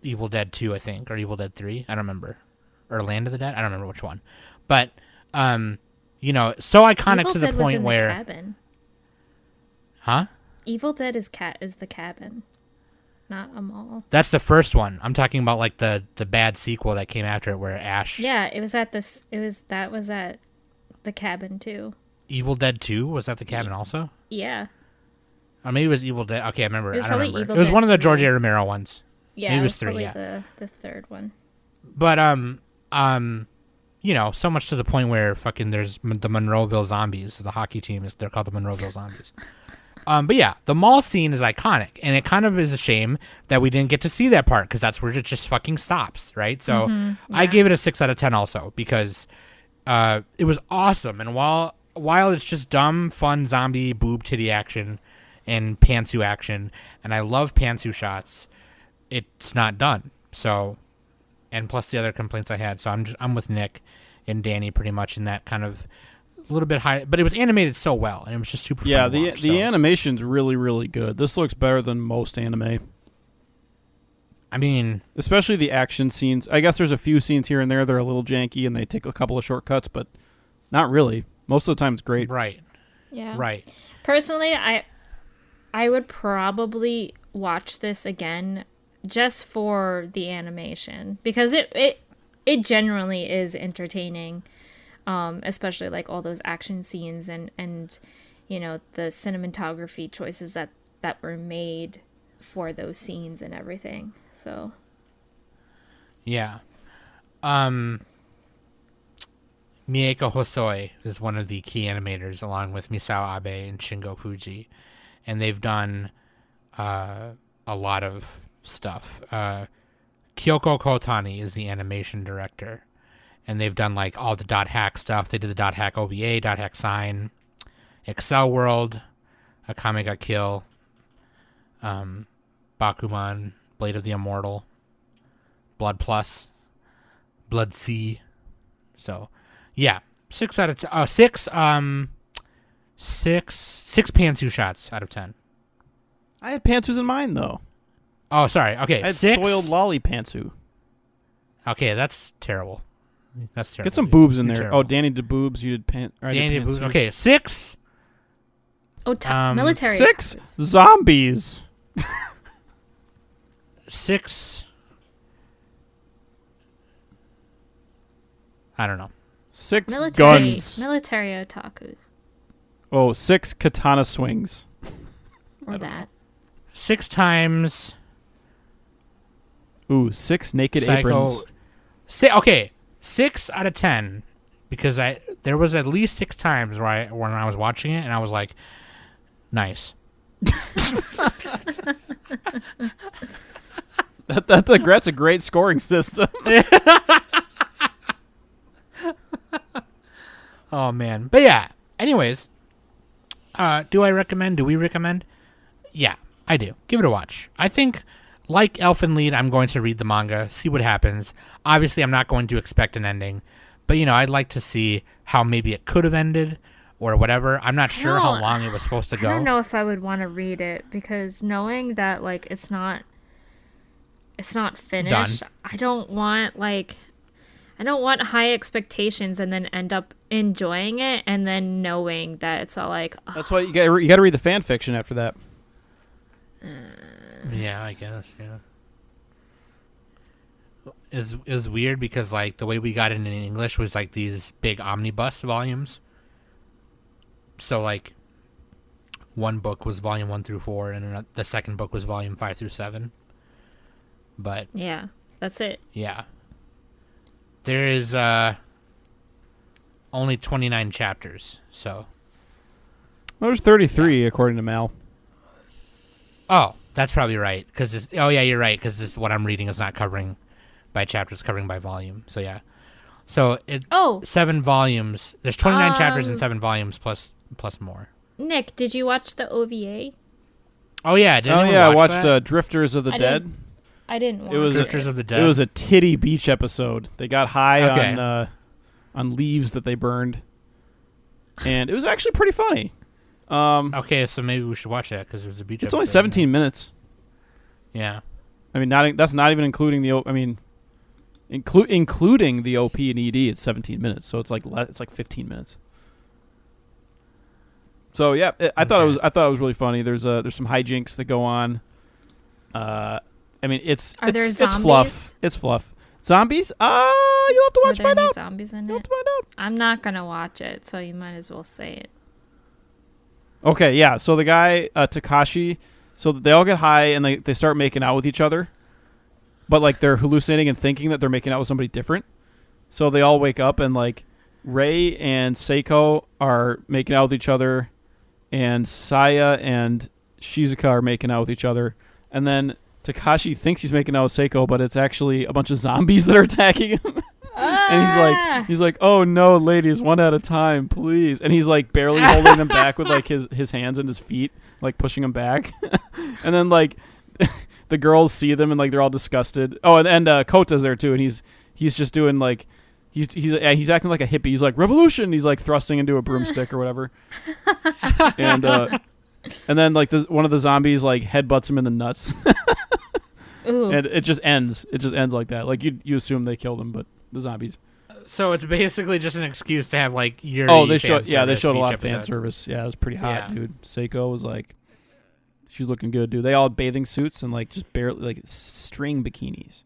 Evil Dead 2, I think, or Evil Dead 3. I don't remember. Or Land of the Dead. I don't remember which one. But so iconic Evil to the Dead was point in where, the cabin. huh? Evil Dead is the cabin, not a mall. That's the first one. I'm talking about like the bad sequel that came after it, where Ash. Yeah, it was at the cabin too. Evil Dead 2 was at the cabin also. Yeah. Or maybe it was Evil Dead. Okay, I remember. It was I don't probably remember. Evil It was Dead one of the 3. George A. Romero ones. Yeah, Maybe it it was was 3, probably yeah. the third one. But so much to the point where fucking there's the Monroeville Zombies. The hockey team they're called the Monroeville Zombies. But yeah, the mall scene is iconic, and it kind of is a shame that we didn't get to see that part, because that's where it just fucking stops, right? So I gave it a 6 out of 10 also, because it was awesome, and while it's just dumb, fun zombie boob titty action and pantsu action, and I love pantsu shots, it's not done. So, and plus the other complaints I had, so I'm with Nick and Danny pretty much in that kind of a little bit high, but it was animated so well, and it was just super Yeah, fun to watch, the animation's really, really good. This looks better than most anime. I mean, Especially the action scenes. I guess there's a few scenes here and there that are a little janky and they take a couple of shortcuts, but not really. Most of the time it's great. right, Yeah. right. Personally, I would probably watch this again just for the animation because it generally is entertaining, especially like all those action scenes and you know the cinematography choices that were made for those scenes and everything. So Yeah. Mieko Hosoi is one of the key animators, along with Misao Abe and Shingo Fuji, and they've done a lot of stuff. Kyoko Kotani is the animation director, and they've done like all the dot hack stuff. They did the dot hack OVA, dot hack sign, Excel World, Akame ga Kill, Bakuman, Blade of the Immortal, Blood Plus, Blood C. So, yeah, 6 out of 10. Six pantsu shots out of 10. I had pantsus in mind though. Oh, sorry. Okay, I had 6. soiled lolly pantsu. Okay, that's terrible. That's terrible. Get some dude. boobs in You're there. terrible. Oh, Danny did boobs. You did pant. Or I did Danny did boobs. pantsus. Okay, 6. military 6 otakus. zombies. 6. I don't know. 6 military guns. military otakus Oh, 6 katana swings. or that. 6 times Ooh, 6 naked aprons. Okay, 6 out of 10, because there was at least 6 times when I was watching it and I was like, nice. That's a great scoring system. Oh man, but yeah. Anyways, do I recommend? Do we recommend? Yeah, I do. Give it a watch. I think, like Elfen Lied, I'm going to read the manga, see what happens. Obviously, I'm not going to expect an ending, but I'd like to see how maybe it could have ended or whatever. I'm not sure how long it was supposed to go. I don't know if I would want to read it because knowing that like it's not finished. Done. I don't want high expectations and then end up enjoying it and then knowing that it's all like That's why you got to read the fan fiction after that. Yeah, I guess. Yeah. Is weird because like the way we got it in English was like these big omnibus volumes. So like, one book was volume 1 through 4, and the second book was volume 5 through 7. But yeah, that's it. yeah, there is only 29 chapters. So There's 33 according to Mal. oh, that's probably right because yeah, you're right because this what I'm reading is not covering by chapters, covering by volume. So yeah, so 7 volumes. There's 29 chapters and 7 volumes plus more. Nick, did you watch the OVA? Oh yeah, I watched Drifters of the Dead. I didn't watch It was Drifters of the Dead. It was a titty beach episode. They got high on leaves that they burned, and it was actually pretty funny. Okay, so maybe we should watch that because there's a beach. It's only 17 minutes. Yeah. I mean, that's not even including the. I mean, including the OP and ED, it's 17 minutes. So it's like 15 minutes. So yeah, I thought it was really funny. There's some hijinks that go on. I mean, it's fluff. It's fluff. Zombies? You'll have to watch. Find out. Zombies in You'll it? have to find out. I'm not gonna watch it, so you might as well say it. Okay, yeah. So the guy Takashi, so they all get high and they start making out with each other, but like they're hallucinating and thinking that they're making out with somebody different. So they all wake up and like Rei and Seiko are making out with each other, and Saya and Shizuka are making out with each other, and then Takashi thinks he's making out with Seiko, but it's actually a bunch of zombies that are attacking him. And he's like, oh no, ladies, one at a time, please. And he's like barely holding them back with like his hands and his feet, like pushing them back. And then like the girls see them and like they're all disgusted. Oh, and Kota's there too, and he's just doing like he's acting like a hippie. He's like revolution. He's like thrusting into a broomstick or whatever. And then like one of the zombies like headbutts him in the nuts. Ooh. And it just ends. It just ends like that. Like you assume they killed him, but the zombies. So it's basically just an excuse to have like Yuri. They showed a lot of fan episode. service. Yeah, it was pretty hot, Yeah. dude. Seiko was like She's looking good, dude. They all had bathing suits and like just barely like string bikinis.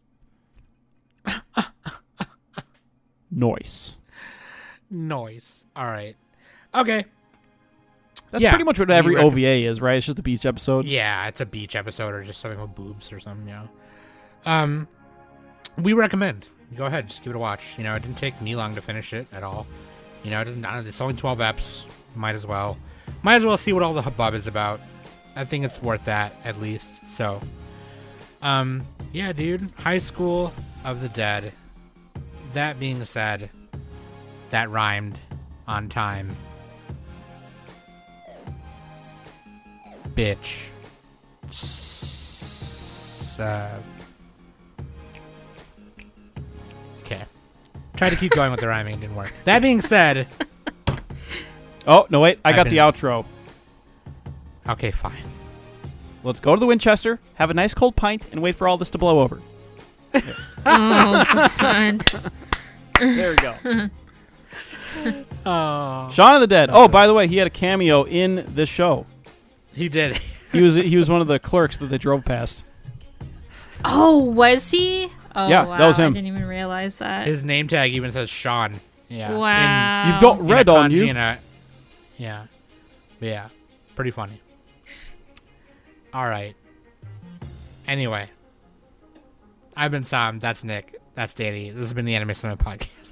Noise. All right. Okay. That's Yeah. pretty much what every OVA is, right? It's just a beach episode. Yeah, it's a beach episode or just something with boobs or something, we recommend. Go ahead, just give it a watch. It didn't take me long to finish it at all. It's only 12 eps. Might as well see what all the hubbub is about. I think it's worth that, at least. So, yeah, dude. High School of the Dead. That being said, that rhymed on time. Bitch. Okay. Tried to keep going with the rhyming, it didn't work. That being said... Oh, no, wait. I got the outro. Okay, fine. Let's go to the Winchester, have a nice cold pint, and wait for all this to blow over. Oh, God. There we go. Oh. Shaun of the Dead. Oh, by the way, he had a cameo in this show. He did. He was one of the clerks that they drove past. Oh, was he? Oh, Yeah, wow. that was him. I didn't even realize that. His name tag even says Sean. Yeah. Wow. You've got In red a on kanji you. and a- yeah. But yeah. Pretty funny. All right. Anyway. I've been Sam. That's Nick. That's Danny. This has been the Anime Summit Podcast.